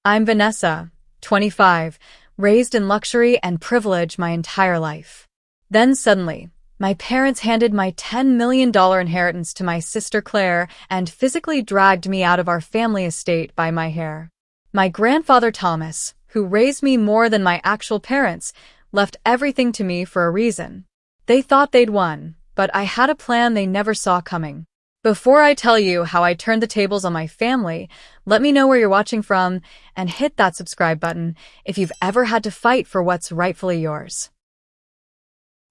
I'm Vanessa, 25, raised in luxury and privilege my entire life. Then suddenly, my parents handed my $10 million inheritance to my sister Claire and physically dragged me out of our family estate by my hair. My grandfather Thomas, who raised me more than my actual parents, left everything to me for a reason. They thought they'd won, but I had a plan they never saw coming. Before I tell you how I turned the tables on my family, let me know where you're watching from and hit that subscribe button if you've ever had to fight for what's rightfully yours.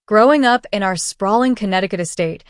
Growing up in our sprawling Connecticut estate,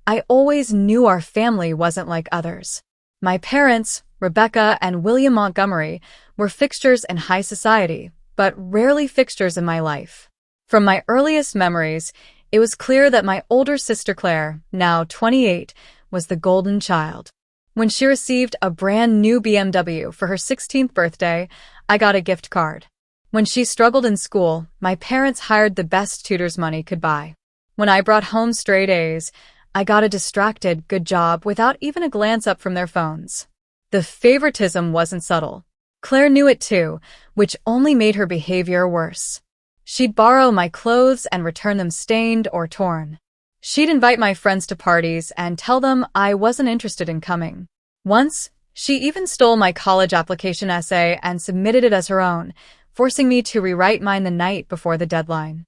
I always knew our family wasn't like others. My parents, Rebecca and William Montgomery, were fixtures in high society, but rarely fixtures in my life. From my earliest memories, it was clear that my older sister Claire, now 28, was the golden child. When she received a brand new BMW for her 16th birthday, I got a gift card. When she struggled in school, my parents hired the best tutors money could buy. When I brought home straight A's, I got a distracted good job without even a glance up from their phones. The favoritism wasn't subtle. Claire knew it too, which only made her behavior worse. She'd borrow my clothes and return them stained or torn. She'd invite my friends to parties and tell them I wasn't interested in coming. Once, she even stole my college application essay and submitted it as her own, forcing me to rewrite mine the night before the deadline.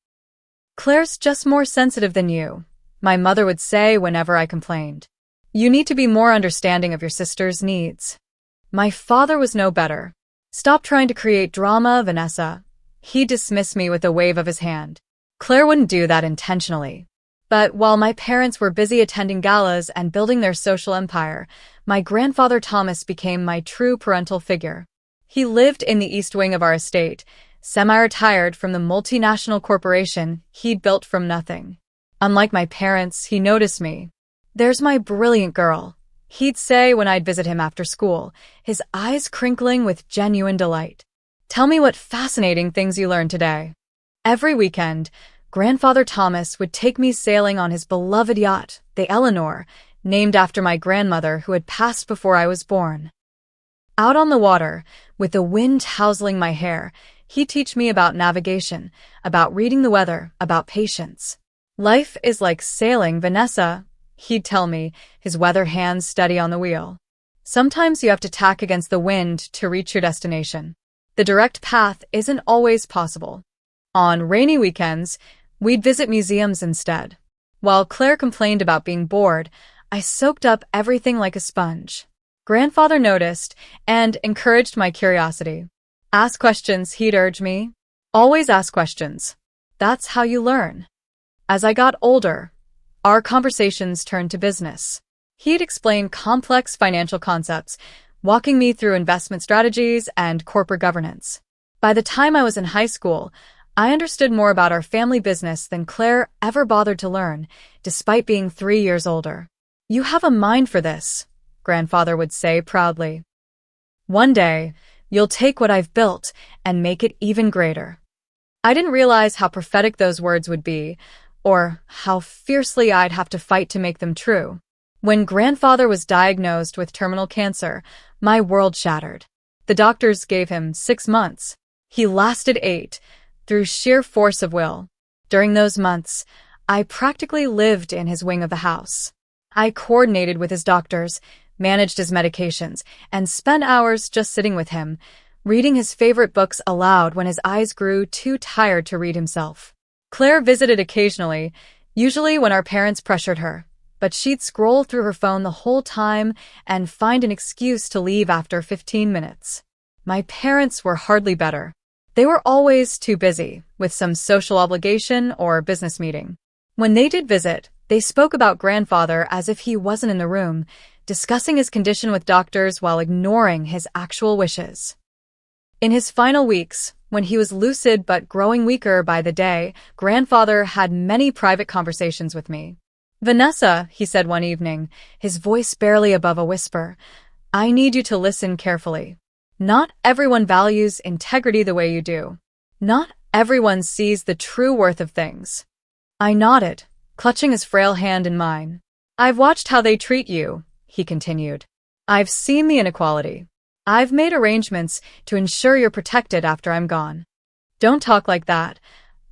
"Claire's just more sensitive than you," my mother would say whenever I complained. "You need to be more understanding of your sister's needs." My father was no better. "Stop trying to create drama, Vanessa." He dismissed me with a wave of his hand. Claire wouldn't do that intentionally. But while my parents were busy attending galas and building their social empire, my grandfather Thomas became my true parental figure. He lived in the east wing of our estate, semi-retired from the multinational corporation he'd built from nothing. Unlike my parents, he noticed me. "There's my brilliant girl," he'd say when I'd visit him after school, his eyes crinkling with genuine delight. "Tell me what fascinating things you learned today." Every weekend, Grandfather Thomas would take me sailing on his beloved yacht, the Eleanor, named after my grandmother who had passed before I was born. Out on the water, with the wind tousling my hair, he'd teach me about navigation, about reading the weather, about patience. "Life is like sailing, Vanessa," he'd tell me, his weather hands steady on the wheel. "Sometimes you have to tack against the wind to reach your destination. The direct path isn't always possible." On rainy weekends, we'd visit museums instead. While Claire complained about being bored, I soaked up everything like a sponge. Grandfather noticed and encouraged my curiosity. "Ask questions," he'd urge me. "Always ask questions. That's how you learn." As I got older, our conversations turned to business. He'd explain complex financial concepts, walking me through investment strategies and corporate governance. By the time I was in high school, I understood more about our family business than Claire ever bothered to learn, despite being 3 years older. "You have a mind for this," Grandfather would say proudly. "One day, you'll take what I've built and make it even greater." I didn't realize how prophetic those words would be, or how fiercely I'd have to fight to make them true. When Grandfather was diagnosed with terminal cancer, my world shattered. The doctors gave him 6 months. He lasted 8. Through sheer force of will. During those months, I practically lived in his wing of the house. I coordinated with his doctors, managed his medications, and spent hours just sitting with him, reading his favorite books aloud when his eyes grew too tired to read himself. Claire visited occasionally, usually when our parents pressured her, but she'd scroll through her phone the whole time and find an excuse to leave after 15 minutes. My parents were hardly better. They were always too busy, with some social obligation or business meeting. When they did visit, they spoke about Grandfather as if he wasn't in the room, discussing his condition with doctors while ignoring his actual wishes. In his final weeks, when he was lucid but growing weaker by the day, Grandfather had many private conversations with me. "Vanessa," he said one evening, his voice barely above a whisper, "I need you to listen carefully. Not everyone values integrity the way you do. Not everyone sees the true worth of things." I nodded, clutching his frail hand in mine. "I've watched how they treat you," he continued. "I've seen the inequality. I've made arrangements to ensure you're protected after I'm gone. Don't talk like that,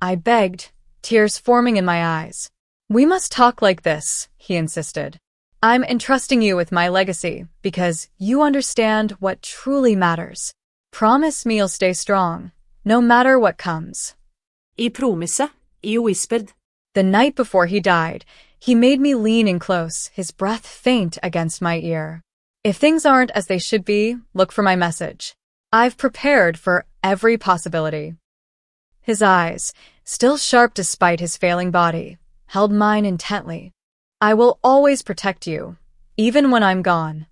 I begged, tears forming in my eyes. We must talk like this, he insisted. I'm entrusting you with my legacy because you understand what truly matters. Promise me you'll stay strong, no matter what comes. I promise, I whispered. The night before he died, he made me lean in close, his breath faint against my ear. If things aren't as they should be, look for my message. I've prepared for every possibility. His eyes, still sharp despite his failing body, held mine intently. I will always protect you, even when I'm gone.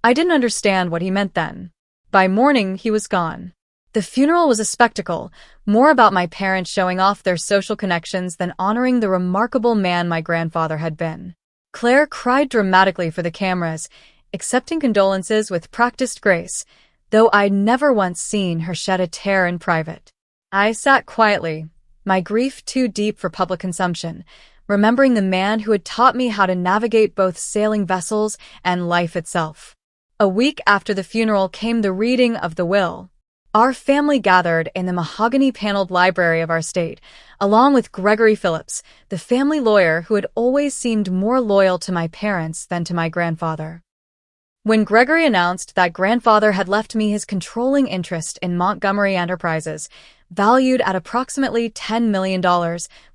I didn't understand what he meant then. By morning, he was gone. The funeral was a spectacle, more about my parents showing off their social connections than honoring the remarkable man my grandfather had been. Claire cried dramatically for the cameras, accepting condolences with practiced grace, though I'd never once seen her shed a tear in private. I sat quietly, my grief too deep for public consumption, remembering the man who had taught me how to navigate both sailing vessels and life itself. A week after the funeral came the reading of the will. Our family gathered in the mahogany-paneled library of our state, along with Gregory Phillips, the family lawyer who had always seemed more loyal to my parents than to my grandfather. When Gregory announced that grandfather had left me his controlling interest in Montgomery Enterprises, valued at approximately $10 million,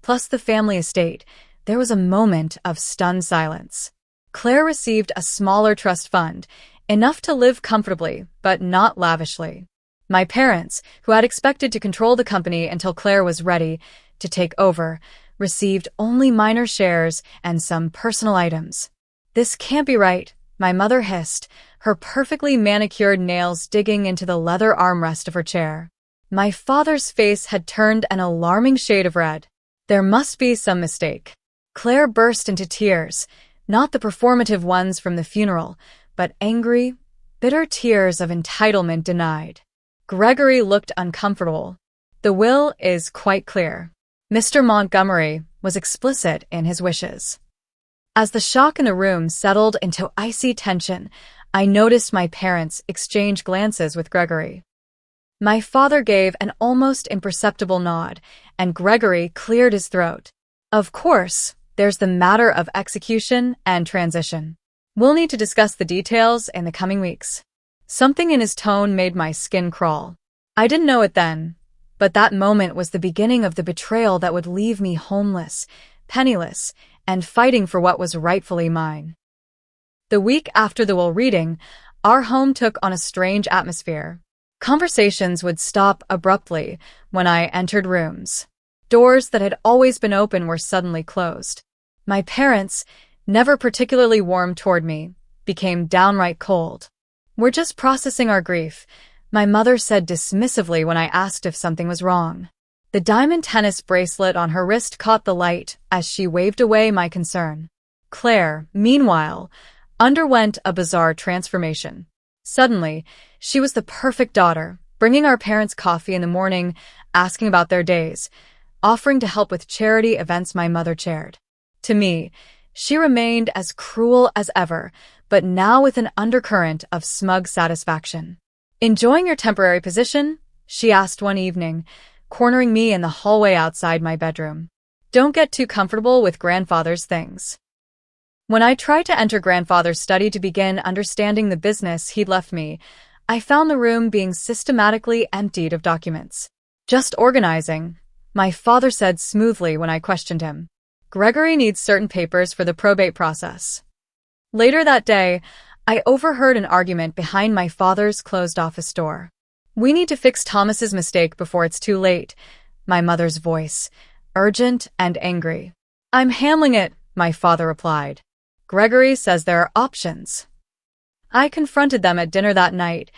plus the family estate, there was a moment of stunned silence. Claire received a smaller trust fund, enough to live comfortably, but not lavishly. My parents, who had expected to control the company until Claire was ready to take over, received only minor shares and some personal items. This can't be right, my mother hissed, her perfectly manicured nails digging into the leather armrest of her chair. My father's face had turned an alarming shade of red. There must be some mistake. Claire burst into tears, not the performative ones from the funeral, but angry, bitter tears of entitlement denied. Gregory looked uncomfortable. The will is quite clear. Mr. Montgomery was explicit in his wishes. As the shock in the room settled into icy tension, I noticed my parents exchange glances with Gregory. My father gave an almost imperceptible nod, and Gregory cleared his throat. Of course, there's the matter of execution and transition. We'll need to discuss the details in the coming weeks. Something in his tone made my skin crawl. I didn't know it then, but that moment was the beginning of the betrayal that would leave me homeless, penniless, and fighting for what was rightfully mine. The week after the will reading, our home took on a strange atmosphere. Conversations would stop abruptly when I entered rooms. Doors that had always been open were suddenly closed. My parents, never particularly warm toward me, became downright cold. We're just processing our grief, my mother said dismissively when I asked if something was wrong. The diamond tennis bracelet on her wrist caught the light as she waved away my concern. Claire, meanwhile, underwent a bizarre transformation. Suddenly, she was the perfect daughter, bringing our parents coffee in the morning, asking about their days, offering to help with charity events my mother chaired. To me, she remained as cruel as ever, but now with an undercurrent of smug satisfaction. "Enjoying your temporary position?" she asked one evening, cornering me in the hallway outside my bedroom. "Don't get too comfortable with grandfather's things." When I tried to enter grandfather's study to begin understanding the business he'd left me, I found the room being systematically emptied of documents. "Just organizing," my father said smoothly when I questioned him. "Gregory needs certain papers for the probate process." Later that day, I overheard an argument behind my father's closed office door. "We need to fix Thomas's mistake before it's too late," my mother's voice, urgent and angry. "I'm handling it," my father replied. "Gregory says there are options." I confronted them at dinner that night,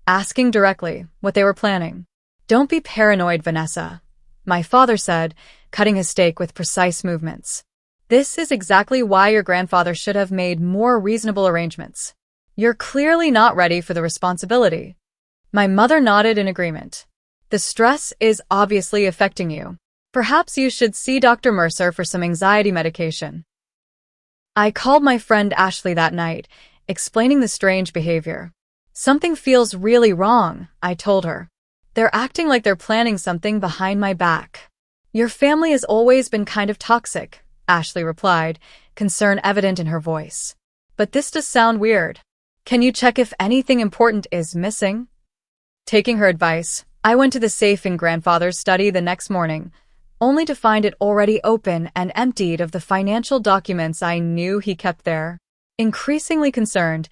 asking directly what they were planning. "Don't be paranoid, Vanessa," my father said, cutting his steak with precise movements. "This is exactly why your grandfather should have made more reasonable arrangements. You're clearly not ready for the responsibility." My mother nodded in agreement. "The stress is obviously affecting you. Perhaps you should see Dr. Mercer for some anxiety medication." I called my friend Ashley that night, explaining the strange behavior. Something feels really wrong, I told her. They're acting like they're planning something behind my back. Your family has always been kind of toxic, Ashley replied, concern evident in her voice. But this does sound weird. Can you check if anything important is missing? Taking her advice, I went to the safe in grandfather's study the next morning, only to find it already open and emptied of the financial documents I knew he kept there. Increasingly concerned,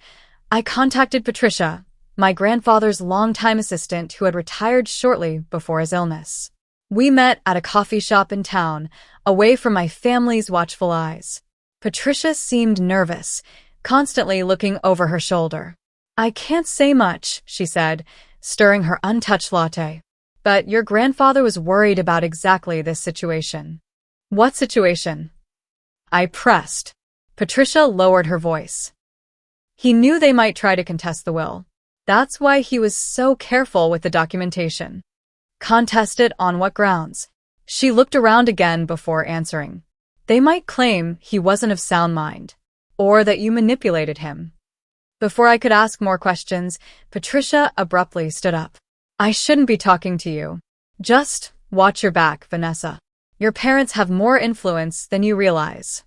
I contacted Patricia, my grandfather's longtime assistant who had retired shortly before his illness. We met at a coffee shop in town, away from my family's watchful eyes. Patricia seemed nervous, constantly looking over her shoulder. I can't say much, she said, stirring her untouched latte. But your grandfather was worried about exactly this situation. What situation? I pressed. Patricia lowered her voice. He knew they might try to contest the will. That's why he was so careful with the documentation. Contest it on what grounds? She looked around again before answering. They might claim he wasn't of sound mind, or that you manipulated him. Before I could ask more questions, Patricia abruptly stood up. I shouldn't be talking to you. Just watch your back, Vanessa. Your parents have more influence than you realize.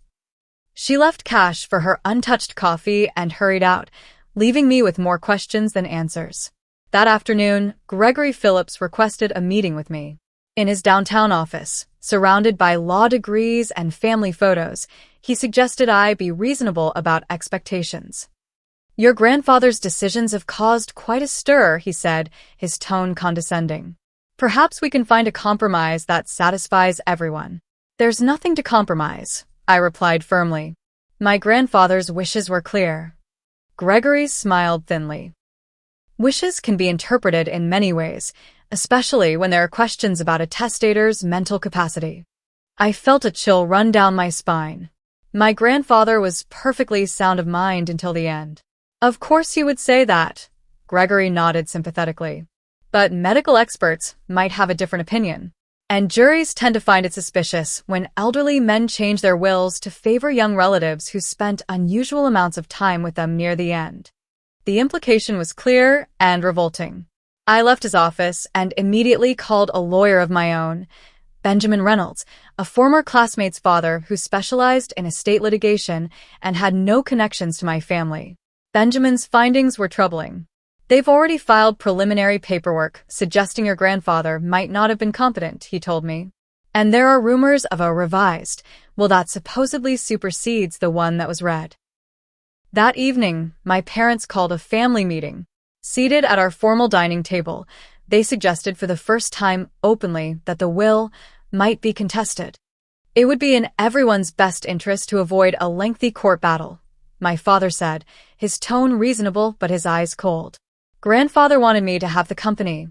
She left cash for her untouched coffee and hurried out, leaving me with more questions than answers. That afternoon, Gregory Phillips requested a meeting with me. In his downtown office, surrounded by law degrees and family photos, he suggested I be reasonable about expectations. Your grandfather's decisions have caused quite a stir, he said, his tone condescending. Perhaps we can find a compromise that satisfies everyone. There's nothing to compromise, I replied firmly. My grandfather's wishes were clear. Gregory smiled thinly. Wishes can be interpreted in many ways, especially when there are questions about a testator's mental capacity. I felt a chill run down my spine. My grandfather was perfectly sound of mind until the end. Of course you would say that, Gregory nodded sympathetically. But medical experts might have a different opinion. And juries tend to find it suspicious when elderly men change their wills to favor young relatives who spent unusual amounts of time with them near the end. The implication was clear and revolting. I left his office and immediately called a lawyer of my own, Benjamin Reynolds, a former classmate's father who specialized in estate litigation and had no connections to my family. Benjamin's findings were troubling. They've already filed preliminary paperwork suggesting your grandfather might not have been competent, he told me. And there are rumors of a revised will that supposedly supersedes the one that was read. That evening, my parents called a family meeting. Seated at our formal dining table, they suggested for the first time openly that the will might be contested. It would be in everyone's best interest to avoid a lengthy court battle, my father said, his tone reasonable but his eyes cold. Grandfather wanted me to have the company,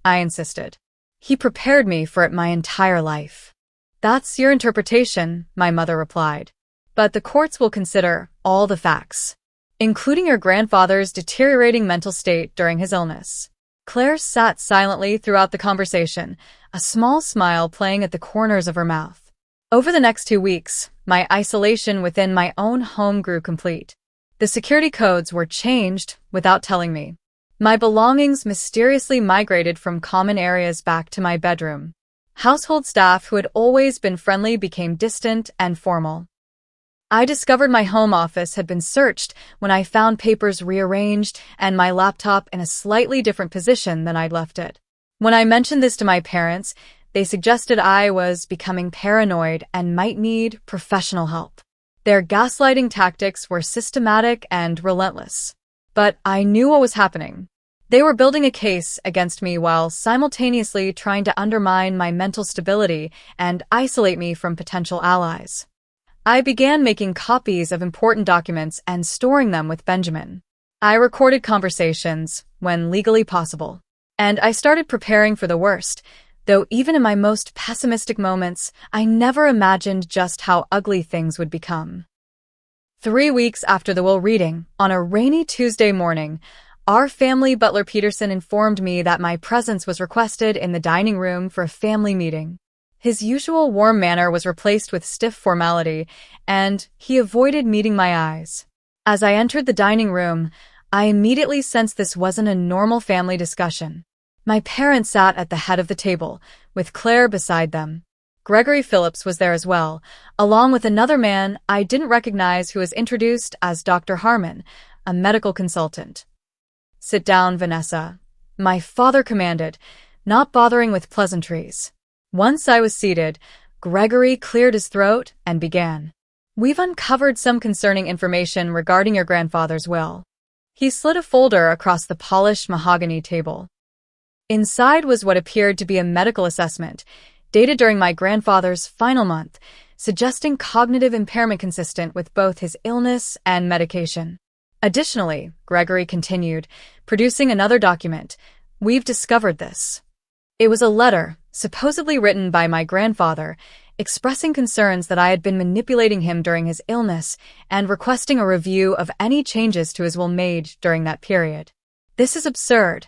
I insisted. He prepared me for it my entire life. That's your interpretation, my mother replied. But the courts will consider all the facts, including your grandfather's deteriorating mental state during his illness. Claire sat silently throughout the conversation, a small smile playing at the corners of her mouth. Over the next 2 weeks, my isolation within my own home grew complete. The security codes were changed without telling me. My belongings mysteriously migrated from common areas back to my bedroom. Household staff who had always been friendly became distant and formal. I discovered my home office had been searched when I found papers rearranged and my laptop in a slightly different position than I'd left it. When I mentioned this to my parents, they suggested I was becoming paranoid and might need professional help. Their gaslighting tactics were systematic and relentless. But I knew what was happening. They were building a case against me while simultaneously trying to undermine my mental stability and isolate me from potential allies. I began making copies of important documents and storing them with Benjamin. I recorded conversations when legally possible. And I started preparing for the worst, though even in my most pessimistic moments, I never imagined just how ugly things would become. 3 weeks after the will reading, on a rainy Tuesday morning, our family butler Peterson informed me that my presence was requested in the dining room for a family meeting. His usual warm manner was replaced with stiff formality, and he avoided meeting my eyes. As I entered the dining room, I immediately sensed this wasn't a normal family discussion. My parents sat at the head of the table, with Claire beside them. Gregory Phillips was there as well, along with another man I didn't recognize who was introduced as Dr. Harmon, a medical consultant. "Sit down, Vanessa," my father commanded, not bothering with pleasantries. Once I was seated, Gregory cleared his throat and began. "We've uncovered some concerning information regarding your grandfather's will." He slid a folder across the polished mahogany table. Inside was what appeared to be a medical assessment, dated during my grandfather's final month, suggesting cognitive impairment consistent with both his illness and medication. Additionally, Gregory continued, producing another document, "We've discovered this." It was a letter, supposedly written by my grandfather, expressing concerns that I had been manipulating him during his illness and requesting a review of any changes to his will made during that period. "This is absurd,"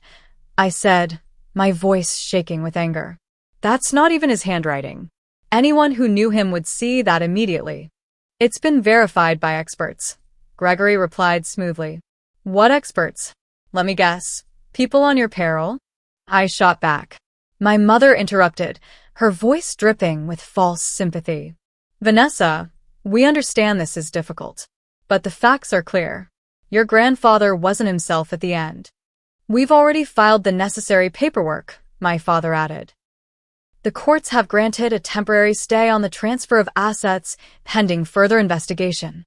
I said, my voice shaking with anger. "That's not even his handwriting. Anyone who knew him would see that immediately." "It's been verified by experts," Gregory replied smoothly. "What experts?" "Let me guess. People on your payroll?" I shot back. My mother interrupted, her voice dripping with false sympathy. "Vanessa, we understand this is difficult, but the facts are clear. Your grandfather wasn't himself at the end. We've already filed the necessary paperwork," my father added. "The courts have granted a temporary stay on the transfer of assets pending further investigation."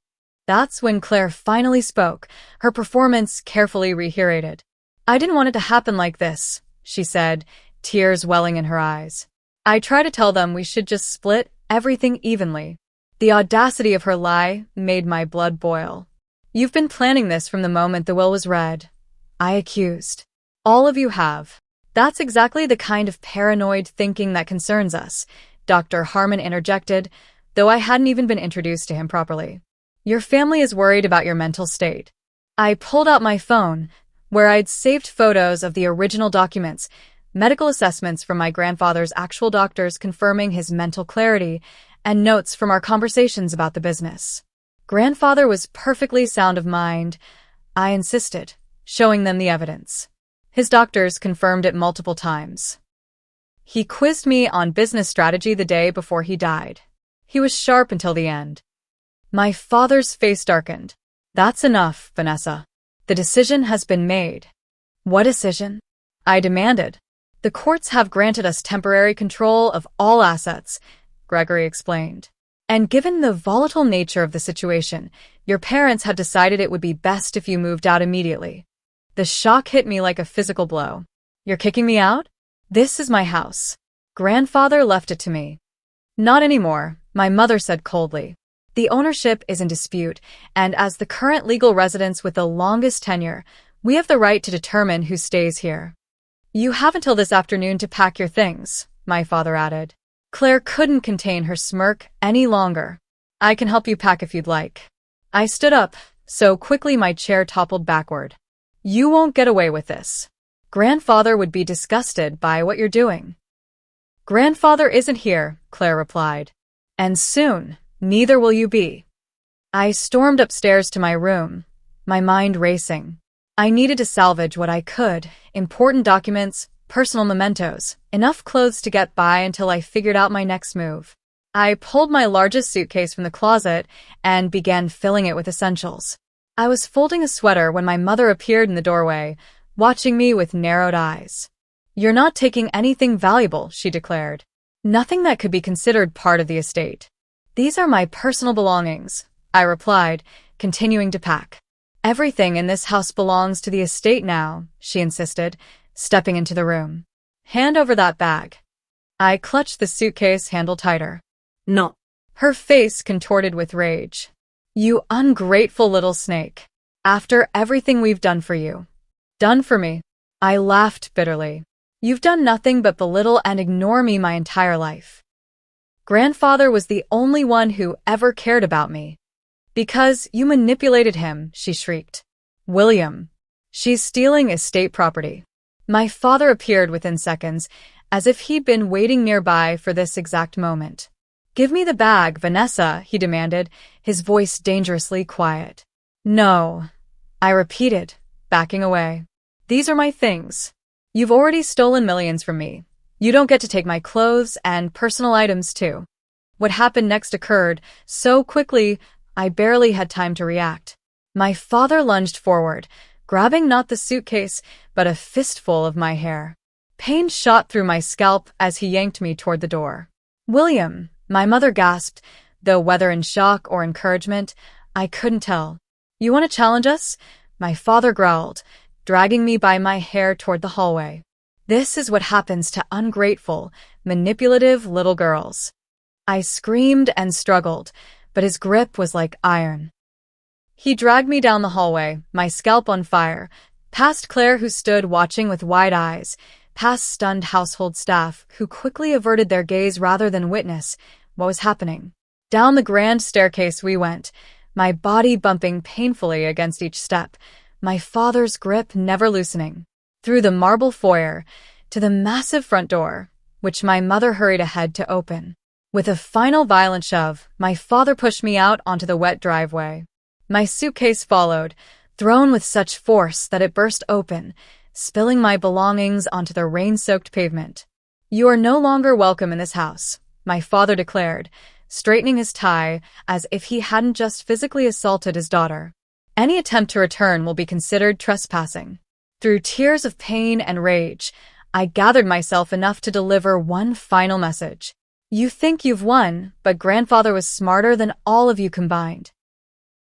That's when Claire finally spoke, her performance carefully reiterated. "I didn't want it to happen like this," she said, tears welling in her eyes. "I tried to tell them we should just split everything evenly." The audacity of her lie made my blood boil. "You've been planning this from the moment the will was read," I accused. "All of you have." "That's exactly the kind of paranoid thinking that concerns us," Dr. Harmon interjected, though I hadn't even been introduced to him properly. "Your family is worried about your mental state." I pulled out my phone, where I'd saved photos of the original documents, medical assessments from my grandfather's actual doctors confirming his mental clarity, and notes from our conversations about the business. Grandfather was perfectly sound of mind, I insisted, showing them the evidence. His doctors confirmed it multiple times. He quizzed me on business strategy the day before he died. He was sharp until the end. My father's face darkened. "That's enough, Vanessa. The decision has been made." "What decision?" I demanded. "The courts have granted us temporary control of all assets," Gregory explained. "And given the volatile nature of the situation, your parents had decided it would be best if you moved out immediately." The shock hit me like a physical blow. "You're kicking me out? This is my house. Grandfather left it to me." "Not anymore," my mother said coldly. "The ownership is in dispute, and as the current legal residents with the longest tenure, we have the right to determine who stays here." "You have until this afternoon to pack your things," my father added. Claire couldn't contain her smirk any longer. "I can help you pack if you'd like." I stood up, so quickly my chair toppled backward. "You won't get away with this. Grandfather would be disgusted by what you're doing." "Grandfather isn't here," Claire replied. "And soon, neither will you be." I stormed upstairs to my room, my mind racing. I needed to salvage what I could, important documents, personal mementos, enough clothes to get by until I figured out my next move. I pulled my largest suitcase from the closet and began filling it with essentials. I was folding a sweater when my mother appeared in the doorway, watching me with narrowed eyes. "You're not taking anything valuable," she declared. "Nothing that could be considered part of the estate." "These are my personal belongings," I replied, continuing to pack. "Everything in this house belongs to the estate now," she insisted, stepping into the room. "Hand over that bag." I clutched the suitcase handle tighter. "No." Her face contorted with rage. "You ungrateful little snake. After everything we've done for you." "Done for me?" I laughed bitterly. "You've done nothing but belittle and ignore me my entire life. Grandfather was the only one who ever cared about me." "Because you manipulated him," she shrieked. "William, she's stealing estate property." My father appeared within seconds, as if he'd been waiting nearby for this exact moment. "Give me the bag, Vanessa," he demanded, his voice dangerously quiet. "No," I repeated, backing away. These are my things. You've already stolen millions from me. You don't get to take my clothes and personal items too. What happened next occurred so quickly, I barely had time to react. My father lunged forward, grabbing not the suitcase, but a fistful of my hair. Pain shot through my scalp as he yanked me toward the door. "William," my mother gasped, though whether in shock or encouragement, I couldn't tell. "You want to challenge us?" My father growled, dragging me by my hair toward the hallway. This is what happens to ungrateful, manipulative little girls. I screamed and struggled, but his grip was like iron. He dragged me down the hallway, my scalp on fire, past Claire, who stood watching with wide eyes, past stunned household staff who quickly averted their gaze rather than witness what was happening. Down the grand staircase we went, my body bumping painfully against each step, my father's grip never loosening. Through the marble foyer, to the massive front door, which my mother hurried ahead to open. With a final violent shove, my father pushed me out onto the wet driveway. My suitcase followed, thrown with such force that it burst open, spilling my belongings onto the rain-soaked pavement. "You are no longer welcome in this house," my father declared, straightening his tie as if he hadn't just physically assaulted his daughter. "Any attempt to return will be considered trespassing." Through tears of pain and rage, I gathered myself enough to deliver one final message. "You think you've won, but grandfather was smarter than all of you combined.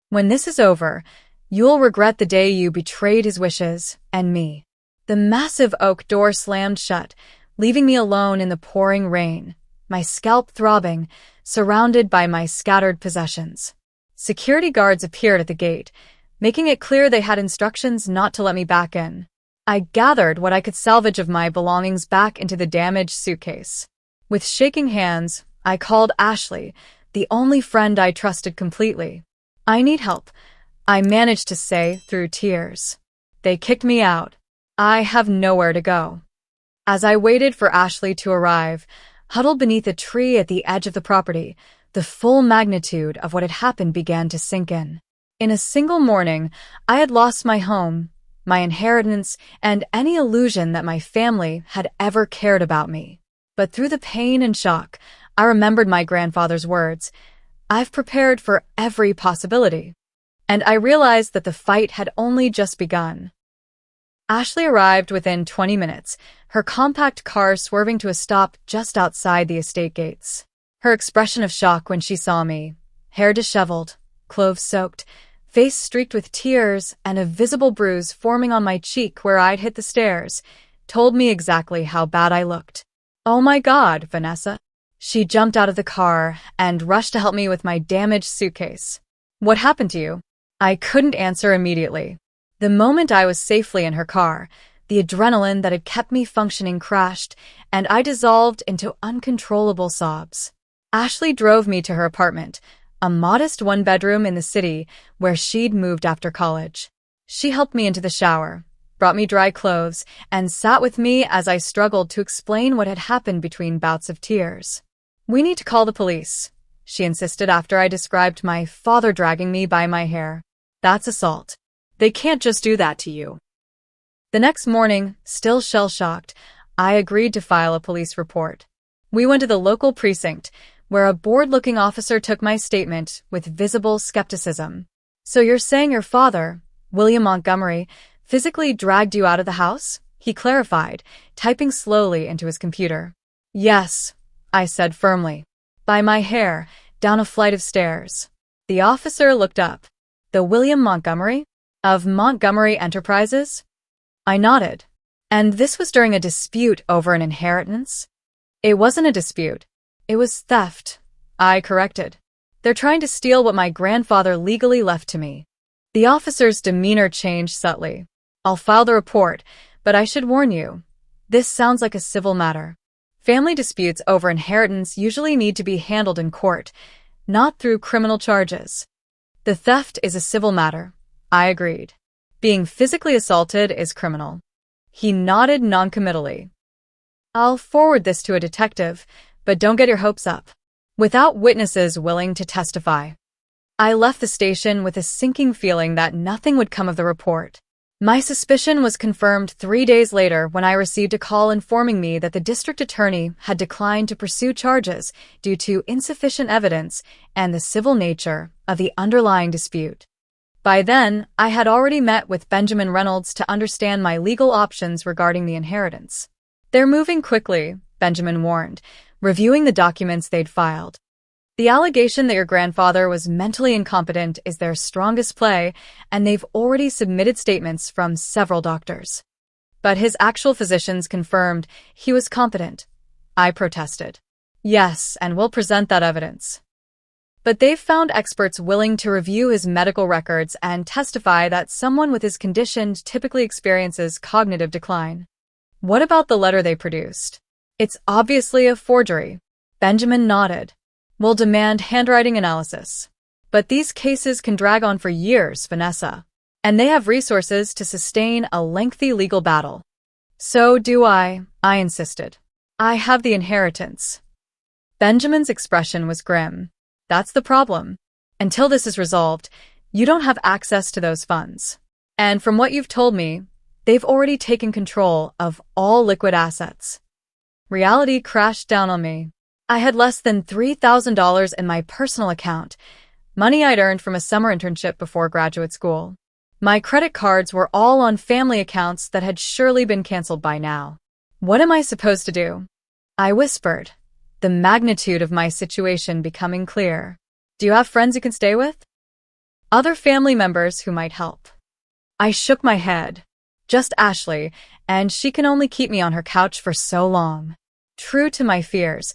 When this is over, you'll regret the day you betrayed his wishes and me." The massive oak door slammed shut, leaving me alone in the pouring rain, my scalp throbbing, surrounded by my scattered possessions. Security guards appeared at the gate, making it clear they had instructions not to let me back in. I gathered what I could salvage of my belongings back into the damaged suitcase. With shaking hands, I called Ashley, the only friend I trusted completely. "I need help," I managed to say through tears. "They kicked me out. I have nowhere to go." As I waited for Ashley to arrive, huddled beneath a tree at the edge of the property, the full magnitude of what had happened began to sink in. In a single morning, I had lost my home, my inheritance, and any illusion that my family had ever cared about me. But through the pain and shock, I remembered my grandfather's words, "I've prepared for every possibility." And I realized that the fight had only just begun. Ashley arrived within 20 minutes, her compact car swerving to a stop just outside the estate gates. Her expression of shock when she saw me, hair disheveled, clothes soaked, face streaked with tears, and a visible bruise forming on my cheek where I'd hit the stairs, told me exactly how bad I looked. "Oh my God, Vanessa." She jumped out of the car and rushed to help me with my damaged suitcase. "What happened to you?" I couldn't answer immediately. The moment I was safely in her car, the adrenaline that had kept me functioning crashed, and I dissolved into uncontrollable sobs. Ashley drove me to her apartment, a modest one-bedroom in the city where she'd moved after college. She helped me into the shower, brought me dry clothes, and sat with me as I struggled to explain what had happened between bouts of tears. "We need to call the police," she insisted after I described my father dragging me by my hair. "That's assault. They can't just do that to you." The next morning, still shell-shocked, I agreed to file a police report. We went to the local precinct, where a bored-looking officer took my statement with visible skepticism. "So you're saying your father, William Montgomery, physically dragged you out of the house?" he clarified, typing slowly into his computer. "Yes," I said firmly. "By my hair, down a flight of stairs." The officer looked up. "The William Montgomery? Of Montgomery Enterprises?" I nodded. "And this was during a dispute over an inheritance?" "It wasn't a dispute. It was theft," I corrected. "They're trying to steal what my grandfather legally left to me." The officer's demeanor changed subtly. "I'll file the report, but I should warn you. This sounds like a civil matter. Family disputes over inheritance usually need to be handled in court, not through criminal charges." "The theft is a civil matter," I agreed. "Being physically assaulted is criminal." He nodded noncommittally. "I'll forward this to a detective, but don't get your hopes up. Without witnesses willing to testify." I left the station with a sinking feeling that nothing would come of the report. My suspicion was confirmed 3 days later when I received a call informing me that the district attorney had declined to pursue charges due to insufficient evidence and the civil nature of the underlying dispute. By then, I had already met with Benjamin Reynolds to understand my legal options regarding the inheritance. "They're moving quickly," Benjamin warned, reviewing the documents they'd filed. "The allegation that your grandfather was mentally incompetent is their strongest play, and they've already submitted statements from several doctors. But his actual physicians confirmed he was competent." I protested. "Yes, and we'll present that evidence. But they've found experts willing to review his medical records and testify that someone with his condition typically experiences cognitive decline." "What about the letter they produced?" "It's obviously a forgery." Benjamin nodded. "We'll demand handwriting analysis. But these cases can drag on for years, Vanessa. And they have resources to sustain a lengthy legal battle." "So do I insisted. "I have the inheritance." Benjamin's expression was grim. "That's the problem. Until this is resolved, you don't have access to those funds. And from what you've told me, they've already taken control of all liquid assets." Reality crashed down on me. I had less than $3,000 in my personal account, money I'd earned from a summer internship before graduate school. My credit cards were all on family accounts that had surely been canceled by now. "What am I supposed to do?" I whispered, the magnitude of my situation becoming clear. "Do you have friends you can stay with? Other family members who might help?" I shook my head. "Just Ashley, and she can only keep me on her couch for so long." True to my fears,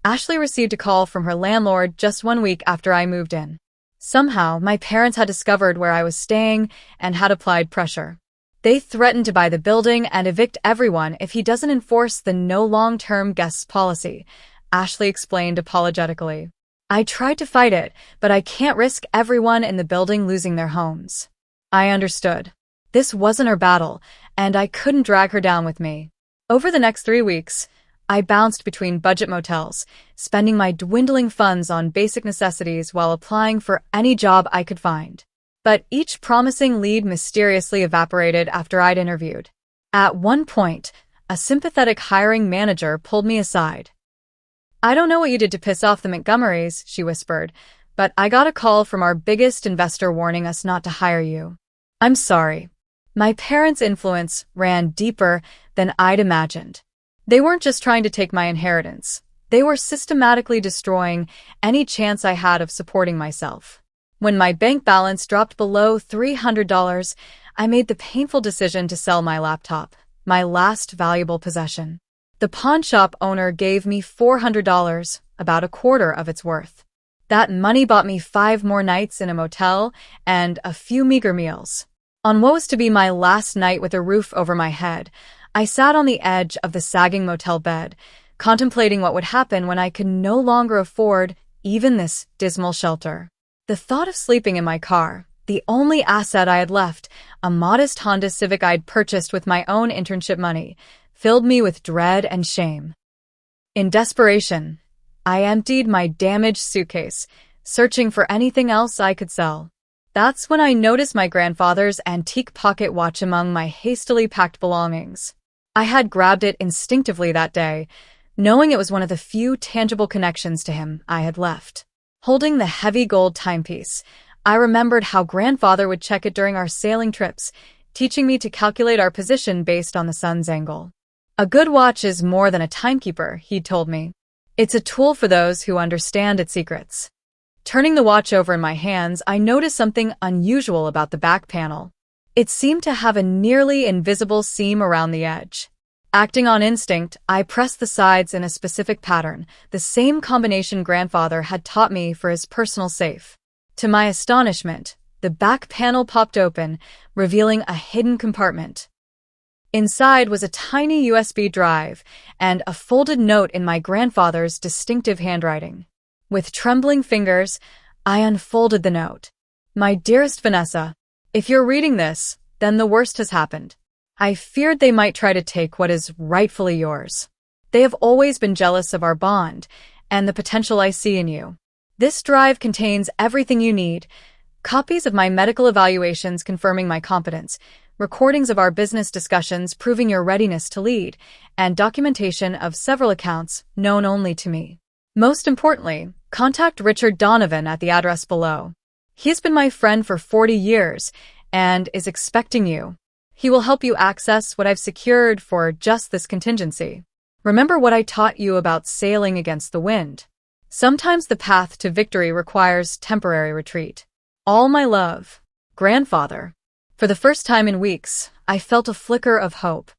Ashley received a call from her landlord just 1 week after I moved in. Somehow, my parents had discovered where I was staying and had applied pressure. They threatened to buy the building and evict everyone if he doesn't enforce the no long-term guests policy, Ashley explained apologetically. "I tried to fight it, but I can't risk everyone in the building losing their homes." I understood. This wasn't her battle, and I couldn't drag her down with me. Over the next 3 weeks, I bounced between budget motels, spending my dwindling funds on basic necessities while applying for any job I could find. But each promising lead mysteriously evaporated after I'd interviewed. At one point, a sympathetic hiring manager pulled me aside. "I don't know what you did to piss off the Montgomerys," she whispered, "but I got a call from our biggest investor warning us not to hire you." I'm sorry. My parents' influence ran deeper than I'd imagined. They weren't just trying to take my inheritance. They were systematically destroying any chance I had of supporting myself. When my bank balance dropped below $300, I made the painful decision to sell my laptop, my last valuable possession. The pawn shop owner gave me $400, about a quarter of its worth. That money bought me 5 more nights in a motel and a few meager meals. On what was to be my last night with a roof over my head, I sat on the edge of the sagging motel bed, contemplating what would happen when I could no longer afford even this dismal shelter. The thought of sleeping in my car, the only asset I had left, a modest Honda Civic I'd purchased with my own internship money, filled me with dread and shame. In desperation, I emptied my damaged suitcase, searching for anything else I could sell. That's when I noticed my grandfather's antique pocket watch among my hastily packed belongings. I had grabbed it instinctively that day, knowing it was one of the few tangible connections to him I had left. Holding the heavy gold timepiece, I remembered how grandfather would check it during our sailing trips, teaching me to calculate our position based on the sun's angle. "A good watch is more than a timekeeper," he'd told me. "It's a tool for those who understand its secrets." Turning the watch over in my hands, I noticed something unusual about the back panel. It seemed to have a nearly invisible seam around the edge. Acting on instinct, I pressed the sides in a specific pattern, the same combination grandfather had taught me for his personal safe. To my astonishment, the back panel popped open, revealing a hidden compartment. Inside was a tiny USB drive and a folded note in my grandfather's distinctive handwriting. With trembling fingers, I unfolded the note. "My dearest Vanessa, if you're reading this, then the worst has happened. I feared they might try to take what is rightfully yours. They have always been jealous of our bond and the potential I see in you. This drive contains everything you need, copies of my medical evaluations confirming my competence, recordings of our business discussions proving your readiness to lead, and documentation of several accounts known only to me. Most importantly, contact Richard Donovan at the address below. He has been my friend for 40 years and is expecting you. He will help you access what I've secured for just this contingency. Remember what I taught you about sailing against the wind. Sometimes the path to victory requires temporary retreat. All my love, Grandfather. For the first time in weeks, I felt a flicker of hope.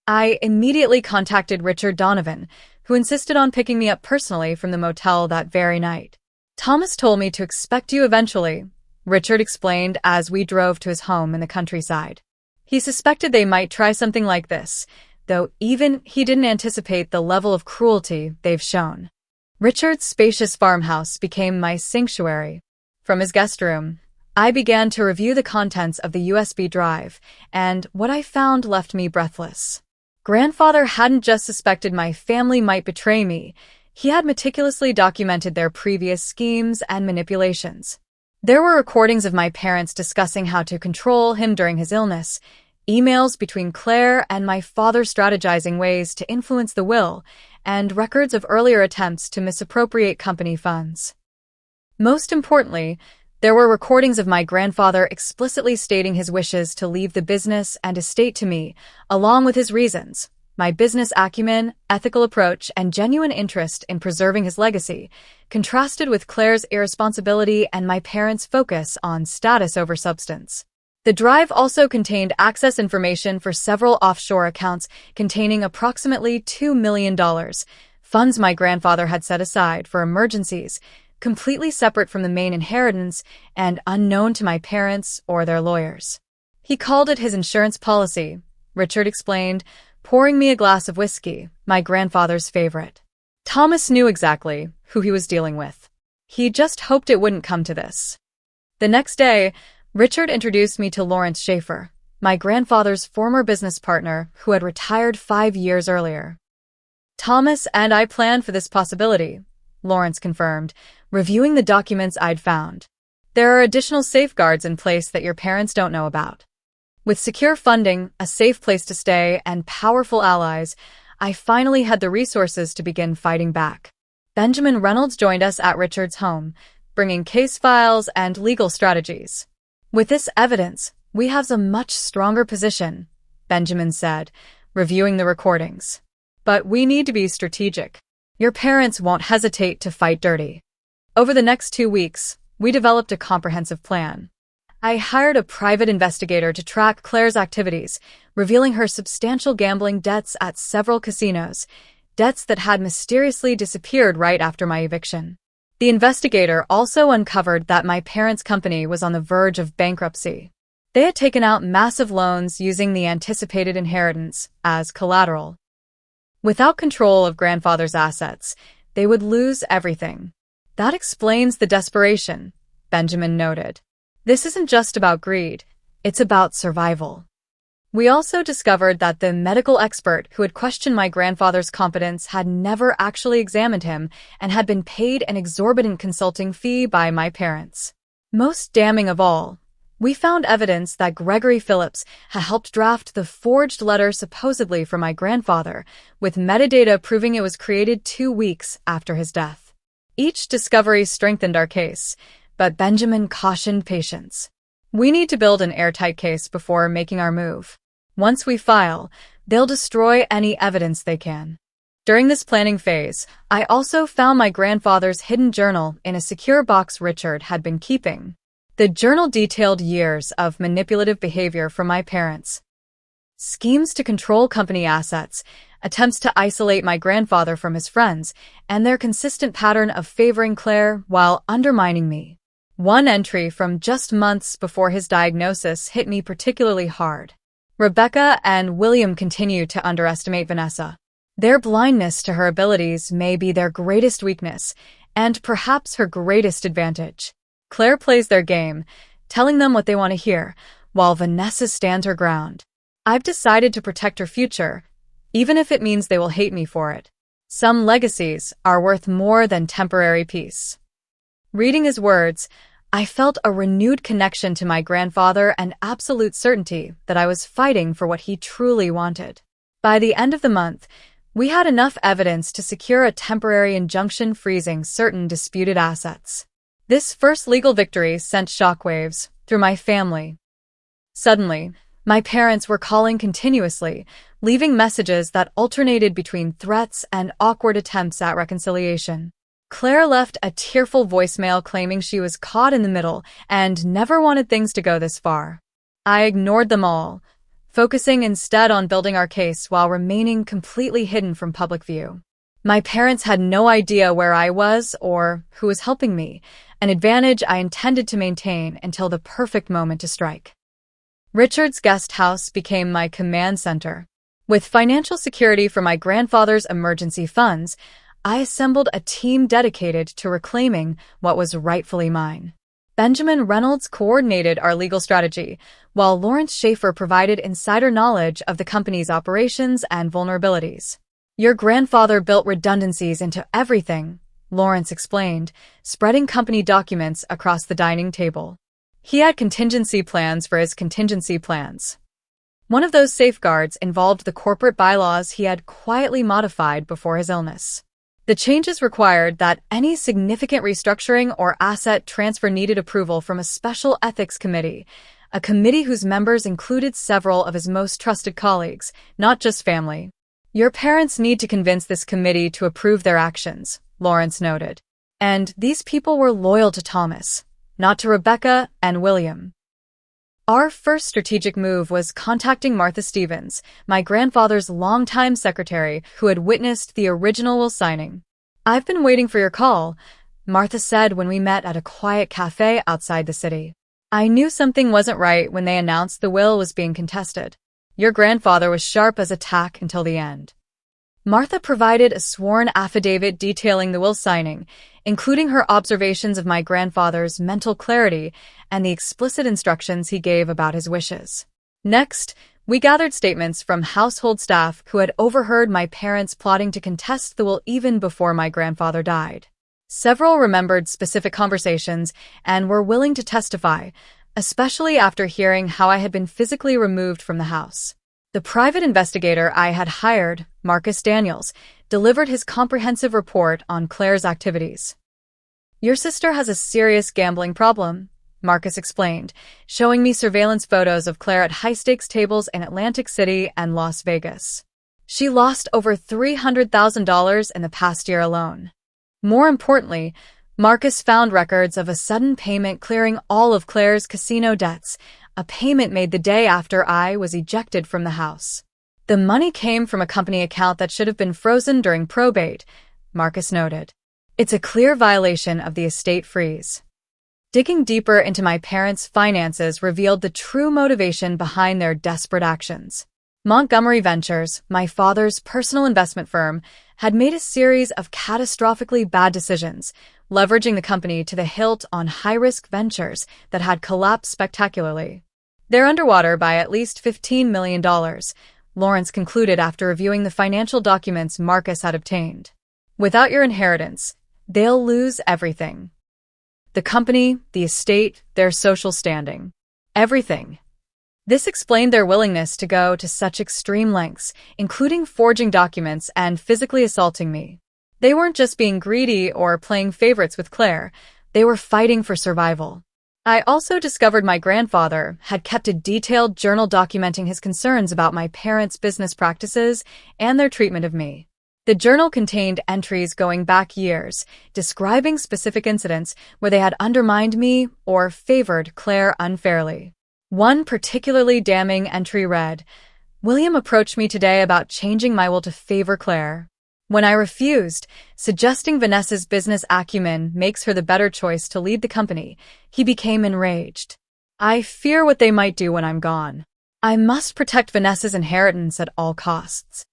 I immediately contacted Richard Donovan, who insisted on picking me up personally from the motel that very night. Thomas told me to expect you eventually, Richard explained as we drove to his home in the countryside. He suspected they might try something like this, though even he didn't anticipate the level of cruelty they've shown. Richard's spacious farmhouse became my sanctuary. From his guest room, I began to review the contents of the USB drive, and what I found left me breathless. Grandfather hadn't just suspected my family might betray me, he had meticulously documented their previous schemes and manipulations. There were recordings of my parents discussing how to control him during his illness, emails between Claire and my father strategizing ways to influence the will, and records of earlier attempts to misappropriate company funds. Most importantly, there were recordings of my grandfather explicitly stating his wishes to leave the business and estate to me, along with his reasons, my business acumen, ethical approach, and genuine interest in preserving his legacy, contrasted with Claire's irresponsibility and my parents' focus on status over substance. The drive also contained access information for several offshore accounts containing approximately $2 million, funds my grandfather had set aside for emergencies, completely separate from the main inheritance and unknown to my parents or their lawyers. He called it his insurance policy, Richard explained, pouring me a glass of whiskey, my grandfather's favorite. Thomas knew exactly who he was dealing with. He just hoped it wouldn't come to this. The next day, Richard introduced me to Lawrence Schaefer, my grandfather's former business partner who had retired 5 years earlier. Thomas and I planned for this possibility, Lawrence confirmed, reviewing the documents I'd found. There are additional safeguards in place that your parents don't know about. With secure funding, a safe place to stay, and powerful allies, I finally had the resources to begin fighting back. Benjamin Reynolds joined us at Richard's home, bringing case files and legal strategies. With this evidence, we have a much stronger position, Benjamin said, reviewing the recordings. But we need to be strategic. Your parents won't hesitate to fight dirty. Over the next 2 weeks, we developed a comprehensive plan. I hired a private investigator to track Claire's activities, revealing her substantial gambling debts at several casinos, debts that had mysteriously disappeared right after my eviction. The investigator also uncovered that my parents' company was on the verge of bankruptcy. They had taken out massive loans using the anticipated inheritance as collateral. Without control of grandfather's assets, they would lose everything. That explains the desperation, Benjamin noted. This isn't just about greed, it's about survival. We also discovered that the medical expert who had questioned my grandfather's competence had never actually examined him and had been paid an exorbitant consulting fee by my parents. Most damning of all, we found evidence that Gregory Phillips had helped draft the forged letter supposedly from my grandfather, with metadata proving it was created 2 weeks after his death. Each discovery strengthened our case, but Benjamin cautioned patience. We need to build an airtight case before making our move. Once we file, they'll destroy any evidence they can. During this planning phase, I also found my grandfather's hidden journal in a secure box Richard had been keeping. The journal detailed years of manipulative behavior from my parents. Schemes to control company assets, attempts to isolate my grandfather from his friends, and their consistent pattern of favoring Claire while undermining me. One entry from just months before his diagnosis hit me particularly hard. Rebecca and William continue to underestimate Vanessa. Their blindness to her abilities may be their greatest weakness, and perhaps her greatest advantage. Claire plays their game, telling them what they want to hear, while Vanessa stands her ground. I've decided to protect her future, even if it means they will hate me for it. Some legacies are worth more than temporary peace. Reading his words, I felt a renewed connection to my grandfather and absolute certainty that I was fighting for what he truly wanted. By the end of the month, we had enough evidence to secure a temporary injunction freezing certain disputed assets. This first legal victory sent shockwaves through my family. Suddenly, my parents were calling continuously, leaving messages that alternated between threats and awkward attempts at reconciliation. Claire left a tearful voicemail claiming she was caught in the middle and never wanted things to go this far. I ignored them all, focusing instead on building our case while remaining completely hidden from public view. My parents had no idea where I was or who was helping me, an advantage I intended to maintain until the perfect moment to strike. Richard's guest house became my command center. With financial security for my grandfather's emergency funds, I assembled a team dedicated to reclaiming what was rightfully mine. Benjamin Reynolds coordinated our legal strategy, while Lawrence Schaefer provided insider knowledge of the company's operations and vulnerabilities. Your grandfather built redundancies into everything, Lawrence explained, spreading company documents across the dining table. He had contingency plans for his contingency plans. One of those safeguards involved the corporate bylaws he had quietly modified before his illness. The changes required that any significant restructuring or asset transfer needed approval from a special ethics committee, a committee whose members included several of his most trusted colleagues, not just family. Your parents need to convince this committee to approve their actions, Lawrence noted. And these people were loyal to Thomas, not to Rebecca and William. Our first strategic move was contacting Martha Stevens, my grandfather's longtime secretary who had witnessed the original will signing. "I've been waiting for your call," Martha said when we met at a quiet cafe outside the city. "I knew something wasn't right when they announced the will was being contested. Your grandfather was sharp as a tack until the end." Martha provided a sworn affidavit detailing the will signing, including her observations of my grandfather's mental clarity and the explicit instructions he gave about his wishes. Next, we gathered statements from household staff who had overheard my parents plotting to contest the will even before my grandfather died. Several remembered specific conversations and were willing to testify, especially after hearing how I had been physically removed from the house. The private investigator I had hired, Marcus Daniels, delivered his comprehensive report on Claire's activities. "Your sister has a serious gambling problem," Marcus explained, showing me surveillance photos of Claire at high-stakes tables in Atlantic City and Las Vegas. She lost over $300,000 in the past year alone. More importantly, Marcus found records of a sudden payment clearing all of Claire's casino debts, a payment made the day after I was ejected from the house. "The money came from a company account that should have been frozen during probate," Marcus noted. "It's a clear violation of the estate freeze." Digging deeper into my parents' finances revealed the true motivation behind their desperate actions. Montgomery Ventures, my father's personal investment firm, had made a series of catastrophically bad decisions, leveraging the company to the hilt on high-risk ventures that had collapsed spectacularly. "They're underwater by at least $15 million, Lawrence concluded after reviewing the financial documents Marcus had obtained. "Without your inheritance, they'll lose everything. The company, the estate, their social standing. Everything." This explained their willingness to go to such extreme lengths, including forging documents and physically assaulting me. They weren't just being greedy or playing favorites with Claire, they were fighting for survival. I also discovered my grandfather had kept a detailed journal documenting his concerns about my parents' business practices and their treatment of me. The journal contained entries going back years, describing specific incidents where they had undermined me or favored Claire unfairly. One particularly damning entry read, "William approached me today about changing my will to favor Claire. When I refused, suggesting Vanessa's business acumen makes her the better choice to lead the company, he became enraged. I fear what they might do when I'm gone. I must protect Vanessa's inheritance at all costs."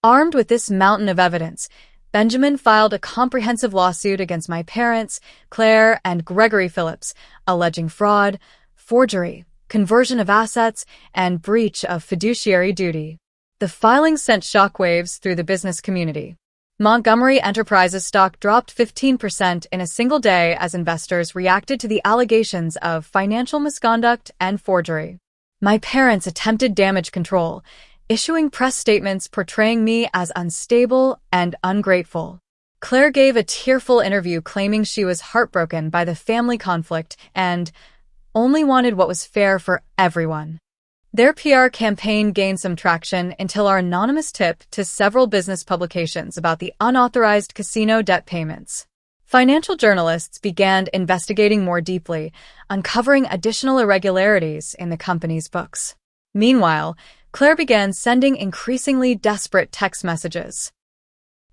Armed with this mountain of evidence, Benjamin filed a comprehensive lawsuit against my parents, Claire, and Gregory Phillips, alleging fraud, forgery, conversion of assets, and breach of fiduciary duty. The filing sent shockwaves through the business community. Montgomery Enterprises stock dropped 15% in a single day as investors reacted to the allegations of financial misconduct and forgery. My parents attempted damage control, issuing press statements portraying me as unstable and ungrateful. Claire gave a tearful interview claiming she was heartbroken by the family conflict and only wanted what was fair for everyone. Their PR campaign gained some traction until our anonymous tip to several business publications about the unauthorized casino debt payments. Financial journalists began investigating more deeply, uncovering additional irregularities in the company's books. Meanwhile, Claire began sending increasingly desperate text messages.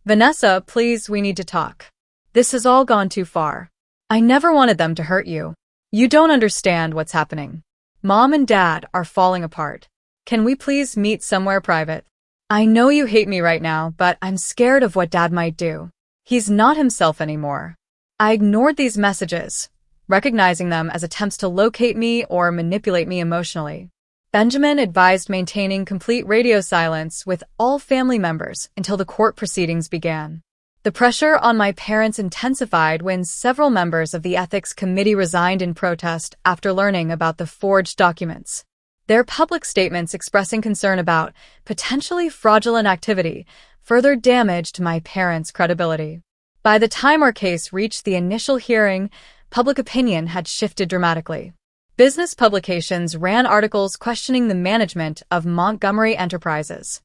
"Vanessa, please, we need to talk. This has all gone too far. I never wanted them to hurt you. You don't understand what's happening. Mom and Dad are falling apart. Can we please meet somewhere private? I know you hate me right now, but I'm scared of what Dad might do. He's not himself anymore." I ignored these messages, recognizing them as attempts to locate me or manipulate me emotionally. Benjamin advised maintaining complete radio silence with all family members until the court proceedings began. The pressure on my parents intensified when several members of the ethics committee resigned in protest after learning about the forged documents. Their public statements expressing concern about potentially fraudulent activity further damaged my parents' credibility. By the time our case reached the initial hearing, public opinion had shifted dramatically. Business publications ran articles questioning the management of Montgomery Enterprises.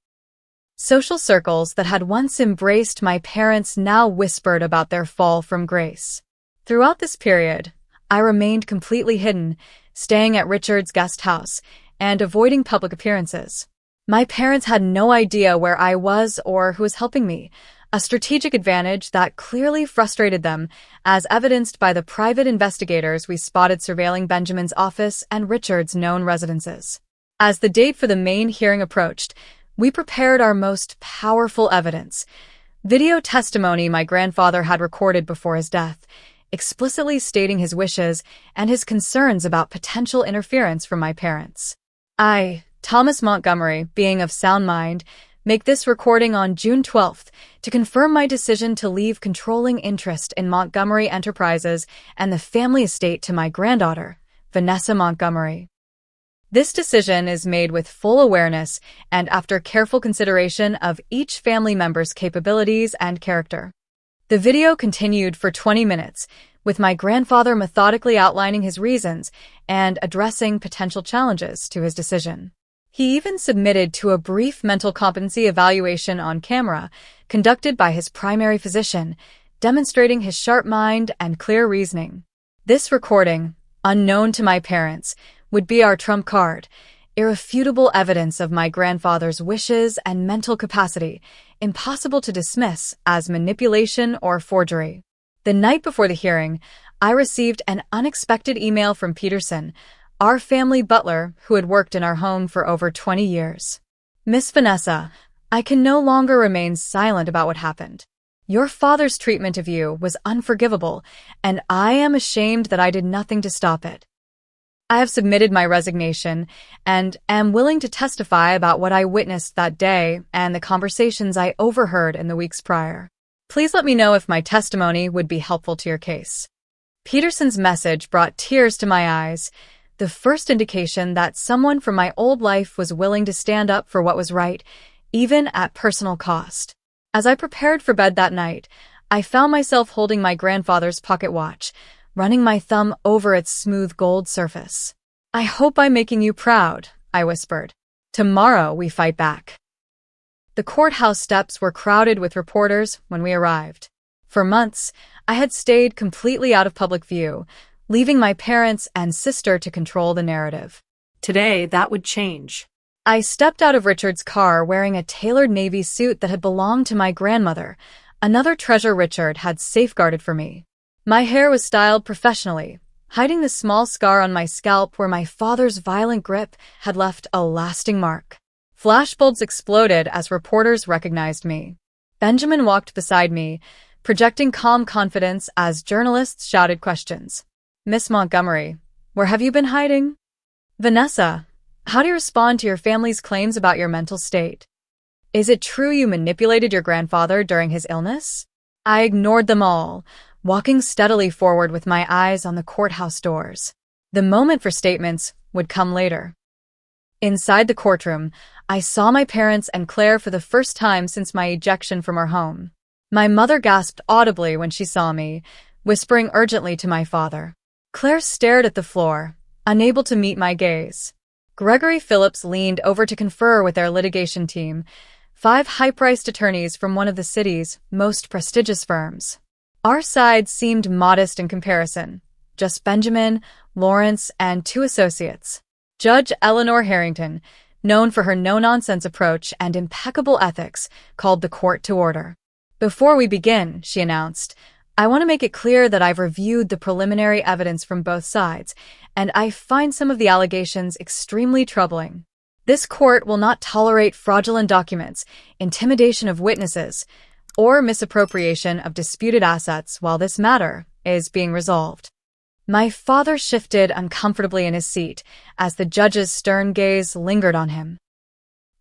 Social circles that had once embraced my parents now whispered about their fall from grace. Throughout this period, I remained completely hidden, staying at Richard's guest house and avoiding public appearances. My parents had no idea where I was or who was helping me, a strategic advantage that clearly frustrated them, as evidenced by the private investigators we spotted surveilling Benjamin's office and Richard's known residences. As the date for the main hearing approached, we prepared our most powerful evidence, video testimony my grandfather had recorded before his death, explicitly stating his wishes and his concerns about potential interference from my parents. I, Thomas Montgomery, being of sound mind, make this recording on June 12th to confirm my decision to leave controlling interest in Montgomery Enterprises and the family estate to my granddaughter, Vanessa Montgomery. This decision is made with full awareness and after careful consideration of each family member's capabilities and character. The video continued for 20 minutes, with my grandfather methodically outlining his reasons and addressing potential challenges to his decision. He even submitted to a brief mental competency evaluation on camera, conducted by his primary physician, demonstrating his sharp mind and clear reasoning. This recording, unknown to my parents, would be our trump card, irrefutable evidence of my grandfather's wishes and mental capacity, impossible to dismiss as manipulation or forgery. The night before the hearing, I received an unexpected email from Peterson, our family butler who had worked in our home for over 20 years. "Miss Vanessa, I can no longer remain silent about what happened. Your father's treatment of you was unforgivable, and I am ashamed that I did nothing to stop it. I have submitted my resignation and am willing to testify about what I witnessed that day and the conversations I overheard in the weeks prior. Please let me know if my testimony would be helpful to your case." Peterson's message brought tears to my eyes, the first indication that someone from my old life was willing to stand up for what was right, even at personal cost. As I prepared for bed that night, I found myself holding my grandfather's pocket watch, running my thumb over its smooth gold surface. "I hope I'm making you proud," I whispered. "Tomorrow we fight back." The courthouse steps were crowded with reporters when we arrived. For months, I had stayed completely out of public view, leaving my parents and sister to control the narrative. Today, that would change. I stepped out of Richard's car wearing a tailored navy suit that had belonged to my grandmother, another treasure Richard had safeguarded for me. My hair was styled professionally, hiding the small scar on my scalp where my father's violent grip had left a lasting mark. Flashbulbs exploded as reporters recognized me. Benjamin walked beside me, projecting calm confidence as journalists shouted questions. "Miss Montgomery, where have you been hiding? Vanessa, how do you respond to your family's claims about your mental state?" Is it true you manipulated your grandfather during his illness? I ignored them all, walking steadily forward with my eyes on the courthouse doors. The moment for statements would come later. Inside the courtroom, I saw my parents and Claire for the first time since my ejection from our home. My mother gasped audibly when she saw me, whispering urgently to my father. Claire stared at the floor, unable to meet my gaze. Gregory Phillips leaned over to confer with their litigation team, 5 high-priced attorneys from one of the city's most prestigious firms. Our side seemed modest in comparison, just Benjamin, Lawrence, and 2 associates. Judge Eleanor Harrington, known for her no-nonsense approach and impeccable ethics, called the court to order. Before we begin, she announced, I want to make it clear that I've reviewed the preliminary evidence from both sides, and I find some of the allegations extremely troubling. This court will not tolerate fraudulent documents, intimidation of witnesses, or misappropriation of disputed assets while this matter is being resolved. My father shifted uncomfortably in his seat as the judge's stern gaze lingered on him.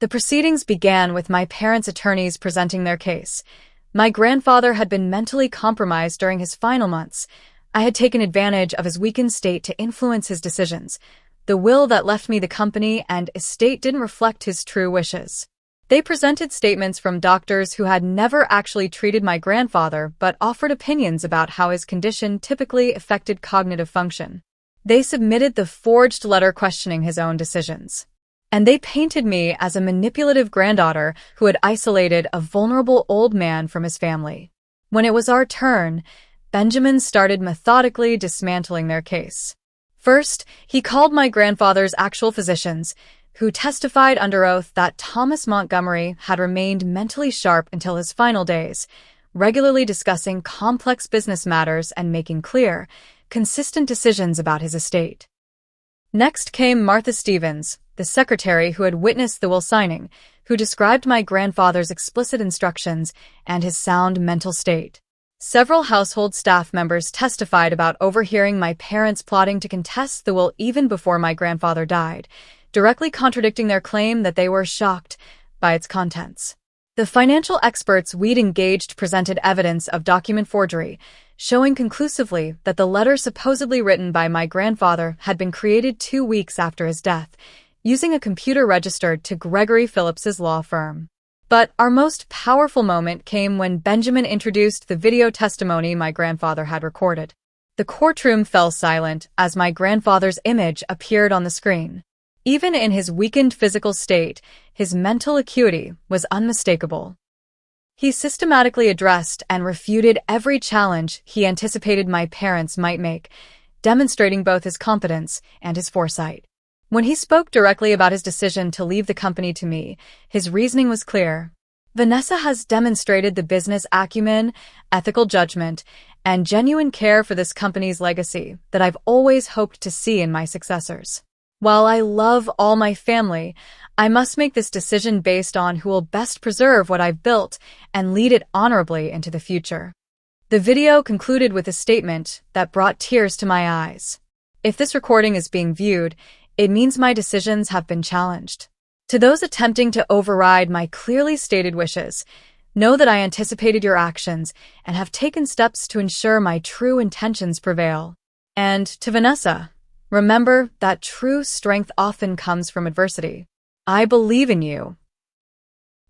The proceedings began with my parents' attorneys presenting their case. My grandfather had been mentally compromised during his final months. I had taken advantage of his weakened state to influence his decisions. The will that left me the company and estate didn't reflect his true wishes. They presented statements from doctors who had never actually treated my grandfather but offered opinions about how his condition typically affected cognitive function. They submitted the forged letter questioning his own decisions. And they painted me as a manipulative granddaughter who had isolated a vulnerable old man from his family. When it was our turn, Benjamin started methodically dismantling their case. First, he called my grandfather's actual physicians, who testified under oath that Thomas Montgomery had remained mentally sharp until his final days, regularly discussing complex business matters and making clear, consistent decisions about his estate. Next came Martha Stevens, the secretary who had witnessed the will signing, who described my grandfather's explicit instructions and his sound mental state. Several household staff members testified about overhearing my parents plotting to contest the will even before my grandfather died, directly contradicting their claim that they were shocked by its contents. The financial experts we'd engaged presented evidence of document forgery, showing conclusively that the letter supposedly written by my grandfather had been created 2 weeks after his death, using a computer registered to Gregory Phillips's law firm. But our most powerful moment came when Benjamin introduced the video testimony my grandfather had recorded. The courtroom fell silent as my grandfather's image appeared on the screen. Even in his weakened physical state, his mental acuity was unmistakable. He systematically addressed and refuted every challenge he anticipated my parents might make, demonstrating both his competence and his foresight. When he spoke directly about his decision to leave the company to me, his reasoning was clear. Vanessa has demonstrated the business acumen, ethical judgment, and genuine care for this company's legacy that I've always hoped to see in my successors. While I love all my family, I must make this decision based on who will best preserve what I've built and lead it honorably into the future. The video concluded with a statement that brought tears to my eyes. If this recording is being viewed, it means my decisions have been challenged. To those attempting to override my clearly stated wishes, know that I anticipated your actions and have taken steps to ensure my true intentions prevail. And to Vanessa, remember that true strength often comes from adversity. I believe in you.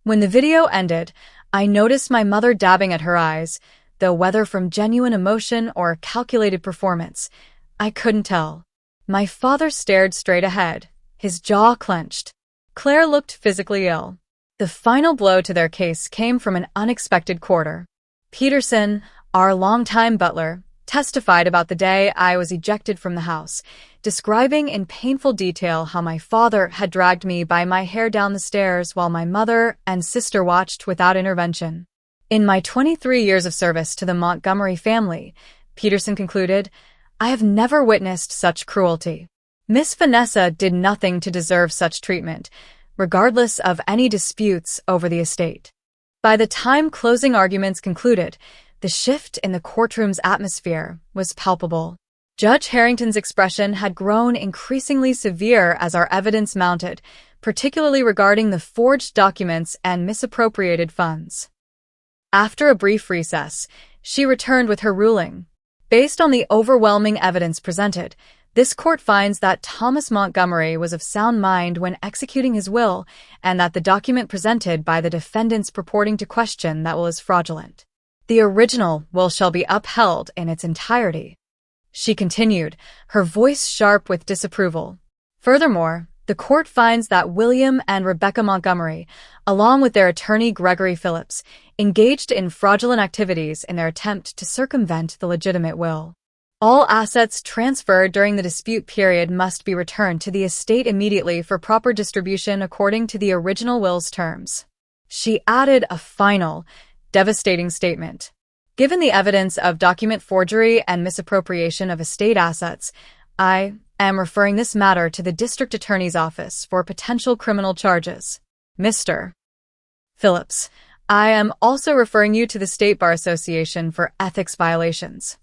When the video ended, I noticed my mother dabbing at her eyes, though whether from genuine emotion or calculated performance, I couldn't tell. My father stared straight ahead, his jaw clenched. Claire looked physically ill. The final blow to their case came from an unexpected quarter. Peterson, our longtime butler, testified about the day I was ejected from the house, describing in painful detail how my father had dragged me by my hair down the stairs while my mother and sister watched without intervention. In my 23 years of service to the Montgomery family, Peterson concluded, I have never witnessed such cruelty. Miss Vanessa did nothing to deserve such treatment, regardless of any disputes over the estate. By the time closing arguments concluded, the shift in the courtroom's atmosphere was palpable. Judge Harrington's expression had grown increasingly severe as our evidence mounted, particularly regarding the forged documents and misappropriated funds. After a brief recess, she returned with her ruling. Based on the overwhelming evidence presented, this court finds that Thomas Montgomery was of sound mind when executing his will, and that the document presented by the defendants purporting to question that will is fraudulent. The original will shall be upheld in its entirety. She continued, her voice sharp with disapproval. Furthermore, the court finds that William and Rebecca Montgomery, along with their attorney Gregory Phillips, engaged in fraudulent activities in their attempt to circumvent the legitimate will. All assets transferred during the dispute period must be returned to the estate immediately for proper distribution according to the original will's terms. She added a final, devastating statement. Given the evidence of document forgery and misappropriation of estate assets, I am referring this matter to the District Attorney's Office for potential criminal charges. Mr. Phillips, I am also referring you to the State Bar Association for ethics violations.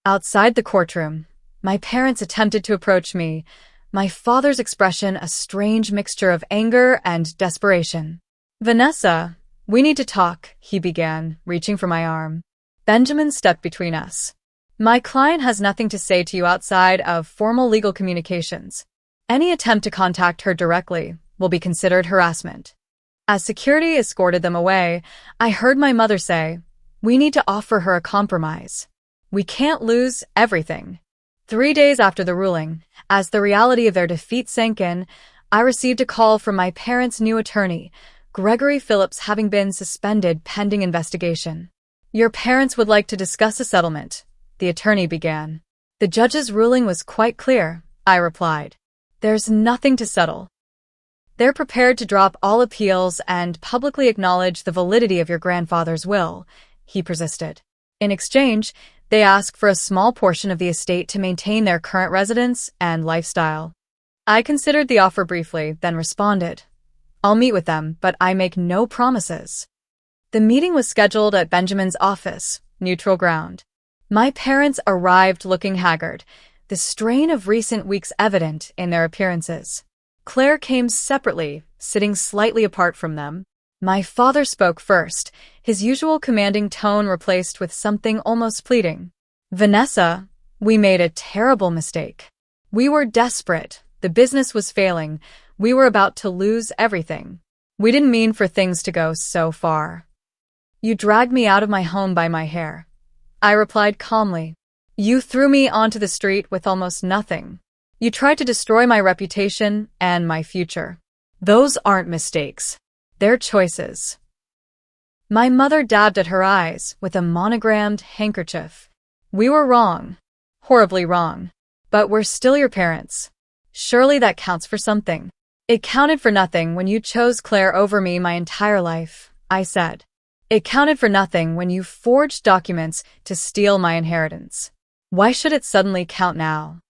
Outside the courtroom, my parents attempted to approach me, my father's expression a strange mixture of anger and desperation. Vanessa, we need to talk, he began, reaching for my arm. Benjamin stepped between us. My client has nothing to say to you outside of formal legal communications. Any attempt to contact her directly will be considered harassment. As security escorted them away, I heard my mother say, we need to offer her a compromise. We can't lose everything. 3 days after the ruling, as the reality of their defeat sank in, I received a call from my parents' new attorney, Gregory Phillips, having been suspended pending investigation. Your parents would like to discuss a settlement, the attorney began. The judge's ruling was quite clear, I replied. There's nothing to settle. They're prepared to drop all appeals and publicly acknowledge the validity of your grandfather's will, he persisted. In exchange, they ask for a small portion of the estate to maintain their current residence and lifestyle. I considered the offer briefly, then responded, I'll meet with them, but I make no promises. The meeting was scheduled at Benjamin's office, neutral ground. My parents arrived looking haggard, the strain of recent weeks evident in their appearances. Claire came separately, sitting slightly apart from them. My father spoke first, his usual commanding tone replaced with something almost pleading. Vanessa, we made a terrible mistake. We were desperate, the business was failing, we were about to lose everything. We didn't mean for things to go so far. You dragged me out of my home by my hair. I replied calmly. You threw me onto the street with almost nothing. You tried to destroy my reputation and my future. Those aren't mistakes. They're choices. My mother dabbed at her eyes with a monogrammed handkerchief. We were wrong. Horribly wrong. But we're still your parents. Surely that counts for something. It counted for nothing when you chose Claire over me my entire life, I said. It counted for nothing when you forged documents to steal my inheritance. Why should it suddenly count now?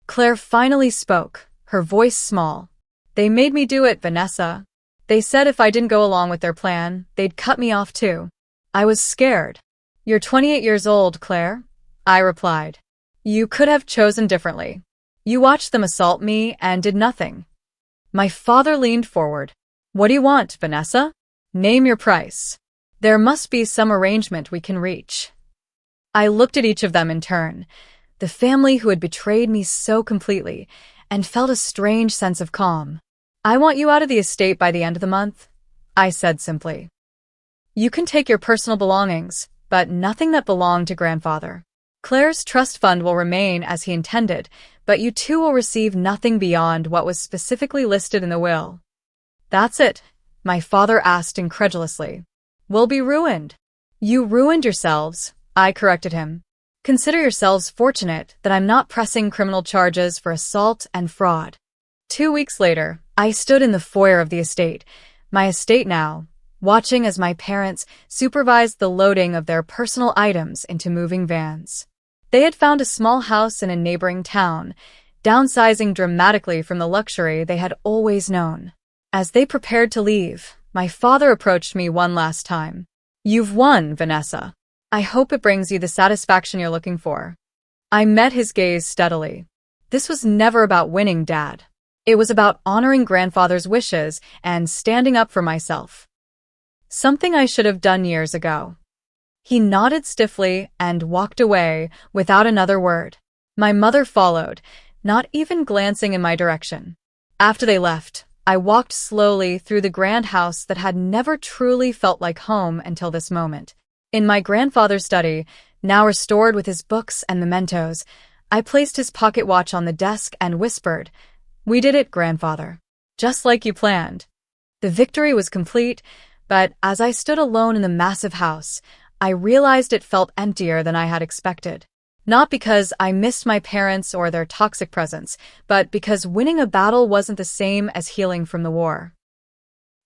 Claire finally spoke, her voice small. They made me do it, Vanessa. They said if I didn't go along with their plan, they'd cut me off too. I was scared. You're 28 years old, Claire, I replied. You could have chosen differently. You watched them assault me and did nothing. My father leaned forward. What do you want, Vanessa? Name your price. There must be some arrangement we can reach. I looked at each of them in turn, the family who had betrayed me so completely, and felt a strange sense of calm. I want you out of the estate by the end of the month, I said simply. You can take your personal belongings, but nothing that belonged to grandfather. Claire's trust fund will remain as he intended, but you two will receive nothing beyond what was specifically listed in the will. That's it, my father asked incredulously. We'll be ruined. You ruined yourselves, I corrected him. Consider yourselves fortunate that I'm not pressing criminal charges for assault and fraud. 2 weeks later, I stood in the foyer of the estate, my estate now, watching as my parents supervised the loading of their personal items into moving vans. They had found a small house in a neighboring town, downsizing dramatically from the luxury they had always known. As they prepared to leave, my father approached me one last time. You've won, Vanessa. I hope it brings you the satisfaction you're looking for. I met his gaze steadily. This was never about winning, Dad. It was about honoring grandfather's wishes and standing up for myself. Something I should have done years ago. He nodded stiffly and walked away without another word. My mother followed, not even glancing in my direction. After they left, I walked slowly through the grand house that had never truly felt like home until this moment. In my grandfather's study, now restored with his books and mementos, I placed his pocket watch on the desk and whispered, "We did it, grandfather. Just like you planned." The victory was complete, but as I stood alone in the massive house, I realized it felt emptier than I had expected. Not because I missed my parents or their toxic presence, but because winning a battle wasn't the same as healing from the war.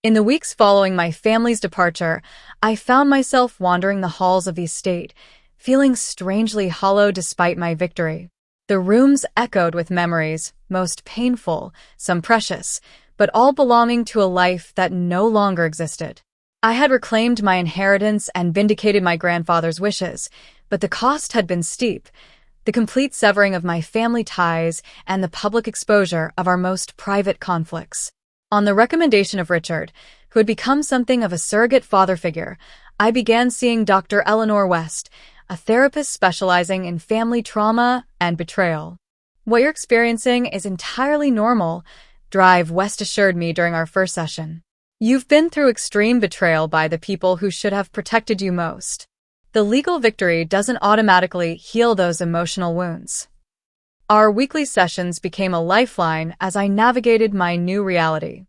In the weeks following my family's departure, I found myself wandering the halls of the estate, feeling strangely hollow despite my victory. The rooms echoed with memories, most painful, some precious, but all belonging to a life that no longer existed. I had reclaimed my inheritance and vindicated my grandfather's wishes, but the cost had been steep, the complete severing of my family ties and the public exposure of our most private conflicts. On the recommendation of Richard, who had become something of a surrogate father figure, I began seeing Dr. Eleanor West, a therapist specializing in family trauma and betrayal. "What you're experiencing is entirely normal," Drive West assured me during our first session. "You've been through extreme betrayal by the people who should have protected you most. The legal victory doesn't automatically heal those emotional wounds." Our weekly sessions became a lifeline as I navigated my new reality.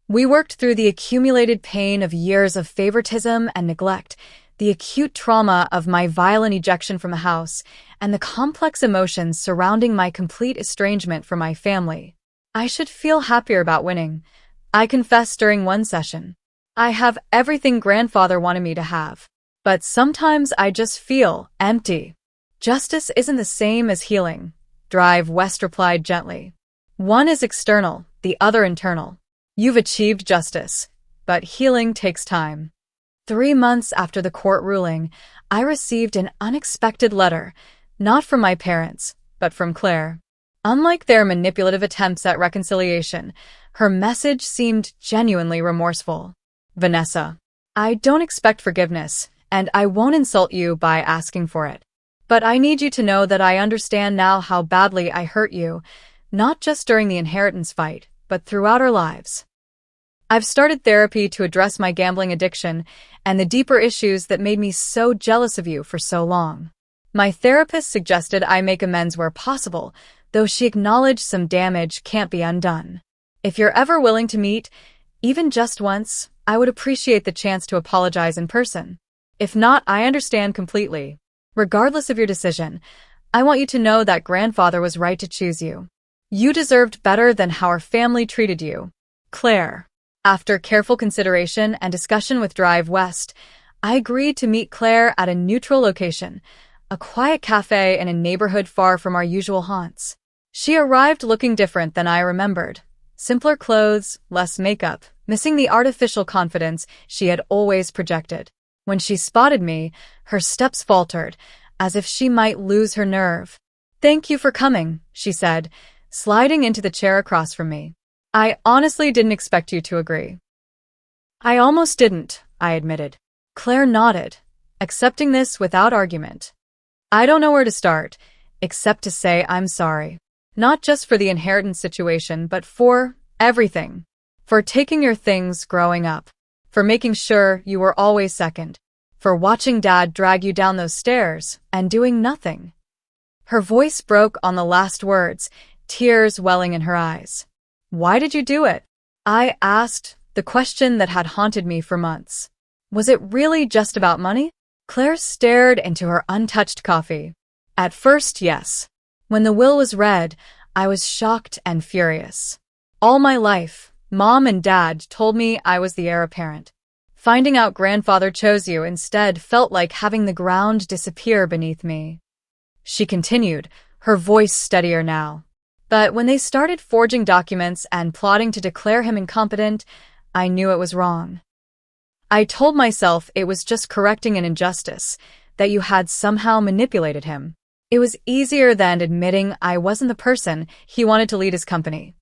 We worked through the accumulated pain of years of favoritism and neglect, the acute trauma of my violent ejection from the house, and the complex emotions surrounding my complete estrangement from my family. I should feel happier about winning, I confessed during one session. I have everything grandfather wanted me to have. But sometimes I just feel empty. "Justice isn't the same as healing," Drive West replied gently. "One is external, the other internal. You've achieved justice, but healing takes time." 3 months after the court ruling, I received an unexpected letter, not from my parents, but from Claire. Unlike their manipulative attempts at reconciliation, her message seemed genuinely remorseful. "Vanessa, I don't expect forgiveness, and I won't insult you by asking for it. But I need you to know that I understand now how badly I hurt you, not just during the inheritance fight, but throughout our lives. I've started therapy to address my gambling addiction and the deeper issues that made me so jealous of you for so long. My therapist suggested I make amends where possible, though she acknowledged some damage can't be undone. If you're ever willing to meet, even just once, I would appreciate the chance to apologize in person. If not, I understand completely. Regardless of your decision, I want you to know that grandfather was right to choose you. You deserved better than how our family treated you. Claire." After careful consideration and discussion with Drive West, I agreed to meet Claire at a neutral location, a quiet cafe in a neighborhood far from our usual haunts. She arrived looking different than I remembered. Simpler clothes, less makeup, missing the artificial confidence she had always projected. When she spotted me, her steps faltered, as if she might lose her nerve. "Thank you for coming," she said, sliding into the chair across from me. "I honestly didn't expect you to agree." "I almost didn't," I admitted. Claire nodded, accepting this without argument. "I don't know where to start, except to say I'm sorry. Not just for the inheritance situation, but for everything. For taking your things growing up. For making sure you were always second. For watching Dad drag you down those stairs and doing nothing." Her voice broke on the last words, tears welling in her eyes. "Why did you do it?" I asked, the question that had haunted me for months. Was it really just about money? Claire stared into her untouched coffee. "At first, yes. When the will was read, I was shocked and furious. All my life, Mom and Dad told me I was the heir apparent. Finding out grandfather chose you instead felt like having the ground disappear beneath me." She continued, her voice steadier now. "But when they started forging documents and plotting to declare him incompetent, I knew it was wrong. I told myself it was just correcting an injustice, that you had somehow manipulated him. It was easier than admitting I wasn't the person he wanted to lead his company."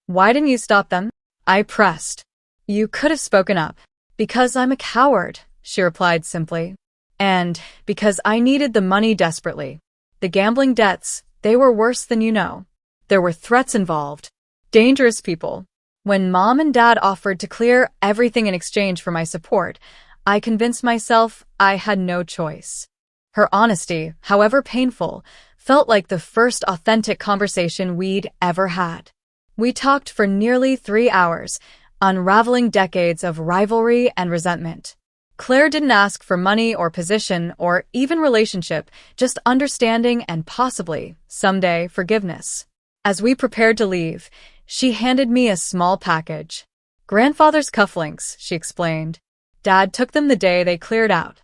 Why didn't you stop them? I pressed. You could have spoken up. Because I'm a coward, she replied simply. And because I needed the money desperately. The gambling debts, they were worse than you know. There were threats involved. Dangerous people. When Mom and Dad offered to clear everything in exchange for my support, I convinced myself I had no choice. Her honesty, however painful, felt like the first authentic conversation we'd ever had. We talked for nearly 3 hours, unraveling decades of rivalry and resentment. Claire didn't ask for money or position or even relationship, just understanding and possibly, someday, forgiveness. As we prepared to leave, she handed me a small package. Grandfather's cufflinks, she explained. Dad took them the day they cleared out.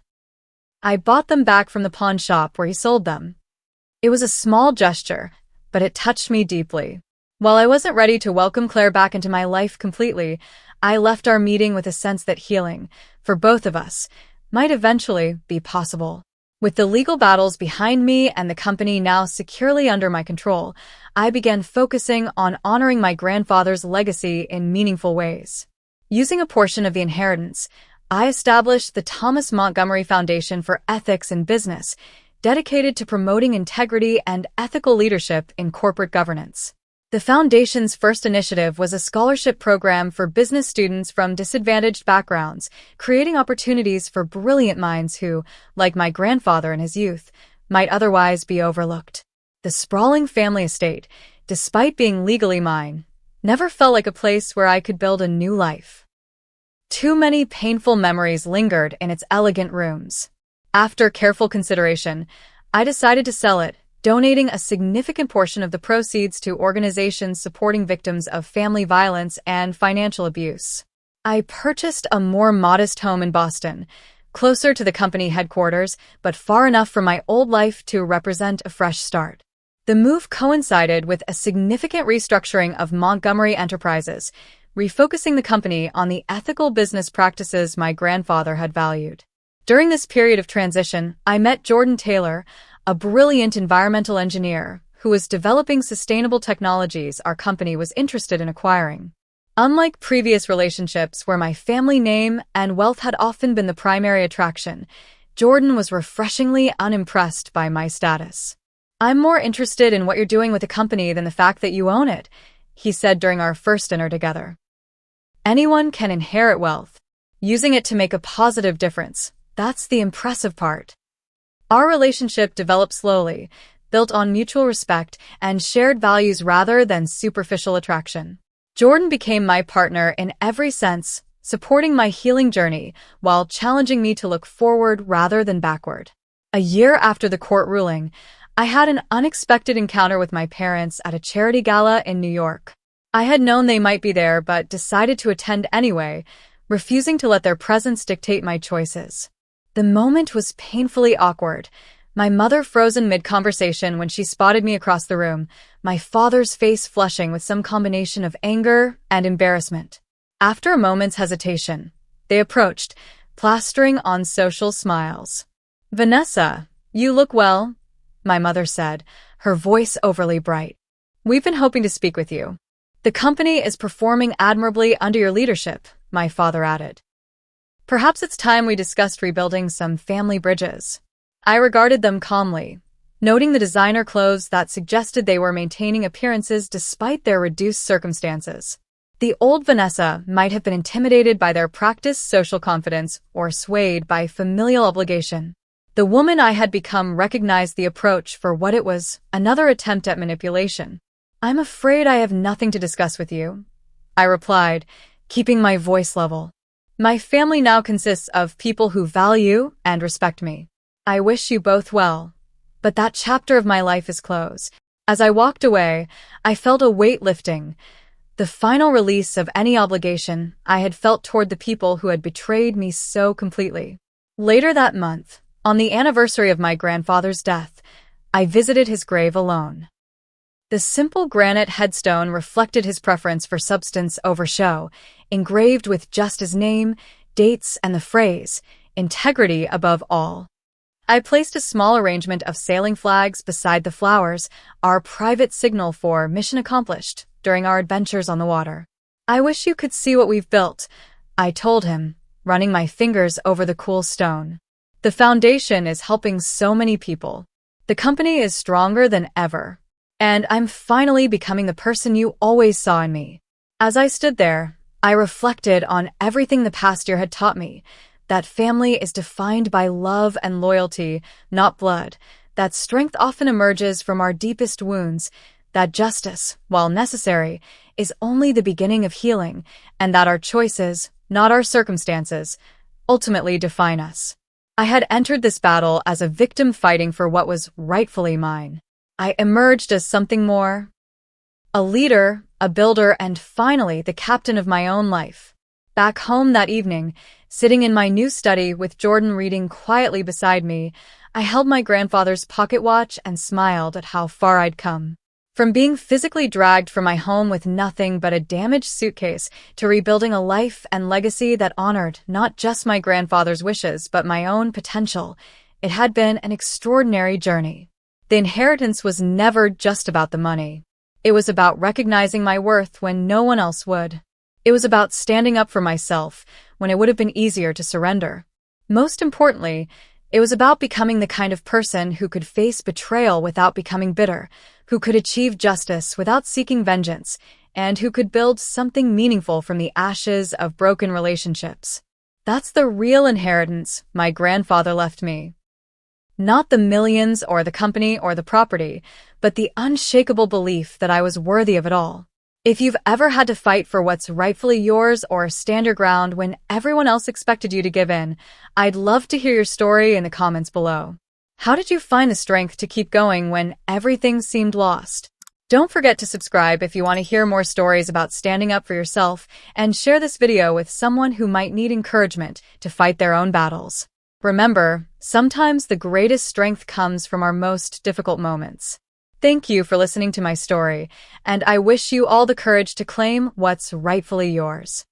I bought them back from the pawn shop where he sold them. It was a small gesture, but it touched me deeply. While I wasn't ready to welcome Claire back into my life completely, I left our meeting with a sense that healing, for both of us, might eventually be possible. With the legal battles behind me and the company now securely under my control, I began focusing on honoring my grandfather's legacy in meaningful ways. Using a portion of the inheritance, I established the Thomas Montgomery Foundation for Ethics in Business, dedicated to promoting integrity and ethical leadership in corporate governance. The Foundation's first initiative was a scholarship program for business students from disadvantaged backgrounds, creating opportunities for brilliant minds who, like my grandfather in his youth, might otherwise be overlooked. The sprawling family estate, despite being legally mine, never felt like a place where I could build a new life. Too many painful memories lingered in its elegant rooms. After careful consideration, I decided to sell it, donating a significant portion of the proceeds to organizations supporting victims of family violence and financial abuse. I purchased a more modest home in Boston, closer to the company headquarters, but far enough from my old life to represent a fresh start. The move coincided with a significant restructuring of Montgomery Enterprises, refocusing the company on the ethical business practices my grandfather had valued. During this period of transition, I met Jordan Taylor, a brilliant environmental engineer who was developing sustainable technologies our company was interested in acquiring. Unlike previous relationships where my family name and wealth had often been the primary attraction, Jordan was refreshingly unimpressed by my status. "I'm more interested in what you're doing with the company than the fact that you own it," he said during our first dinner together. Anyone can inherit wealth. Using it to make a positive difference, that's the impressive part. Our relationship developed slowly, built on mutual respect and shared values rather than superficial attraction. Jordan became my partner in every sense, supporting my healing journey while challenging me to look forward rather than backward. A year after the court ruling, I had an unexpected encounter with my parents at a charity gala in New York. I had known they might be there but decided to attend anyway, refusing to let their presence dictate my choices. The moment was painfully awkward, my mother frozen mid-conversation when she spotted me across the room, my father's face flushing with some combination of anger and embarrassment. After a moment's hesitation, they approached, plastering on social smiles. "Vanessa, you look well," my mother said, her voice overly bright. "We've been hoping to speak with you. The company is performing admirably under your leadership," my father added. "Perhaps it's time we discussed rebuilding some family bridges." I regarded them calmly, noting the designer clothes that suggested they were maintaining appearances despite their reduced circumstances. The old Vanessa might have been intimidated by their practiced social confidence or swayed by familial obligation. The woman I had become recognized the approach for what it was, another attempt at manipulation. "I'm afraid I have nothing to discuss with you," I replied, keeping my voice level. "My family now consists of people who value and respect me. I wish you both well, but that chapter of my life is closed." As I walked away, I felt a weight lifting, the final release of any obligation I had felt toward the people who had betrayed me so completely. Later that month, on the anniversary of my grandfather's death, I visited his grave alone. The simple granite headstone reflected his preference for substance over show, engraved with just his name, dates, and the phrase, "integrity above all." I placed a small arrangement of sailing flags beside the flowers, our private signal for mission accomplished during our adventures on the water. I wish you could see what we've built, I told him, running my fingers over the cool stone. The foundation is helping so many people. The company is stronger than ever. And I'm finally becoming the person you always saw in me. As I stood there, I reflected on everything the past year had taught me, that family is defined by love and loyalty, not blood, that strength often emerges from our deepest wounds, that justice, while necessary, is only the beginning of healing, and that our choices, not our circumstances, ultimately define us. I had entered this battle as a victim fighting for what was rightfully mine. I emerged as something more. A leader, a builder, and finally the captain of my own life. Back home that evening, sitting in my new study with Jordan reading quietly beside me, I held my grandfather's pocket watch and smiled at how far I'd come. From being physically dragged from my home with nothing but a damaged suitcase to rebuilding a life and legacy that honored not just my grandfather's wishes but my own potential, it had been an extraordinary journey. The inheritance was never just about the money. It was about recognizing my worth when no one else would. It was about standing up for myself when it would have been easier to surrender. Most importantly, it was about becoming the kind of person who could face betrayal without becoming bitter, who could achieve justice without seeking vengeance, and who could build something meaningful from the ashes of broken relationships. That's the real inheritance my grandfather left me. Not the millions or the company or the property, but the unshakable belief that I was worthy of it all. If you've ever had to fight for what's rightfully yours or stand your ground when everyone else expected you to give in, I'd love to hear your story in the comments below. How did you find the strength to keep going when everything seemed lost? Don't forget to subscribe if you want to hear more stories about standing up for yourself, and share this video with someone who might need encouragement to fight their own battles. Remember, sometimes the greatest strength comes from our most difficult moments. Thank you for listening to my story, and I wish you all the courage to claim what's rightfully yours.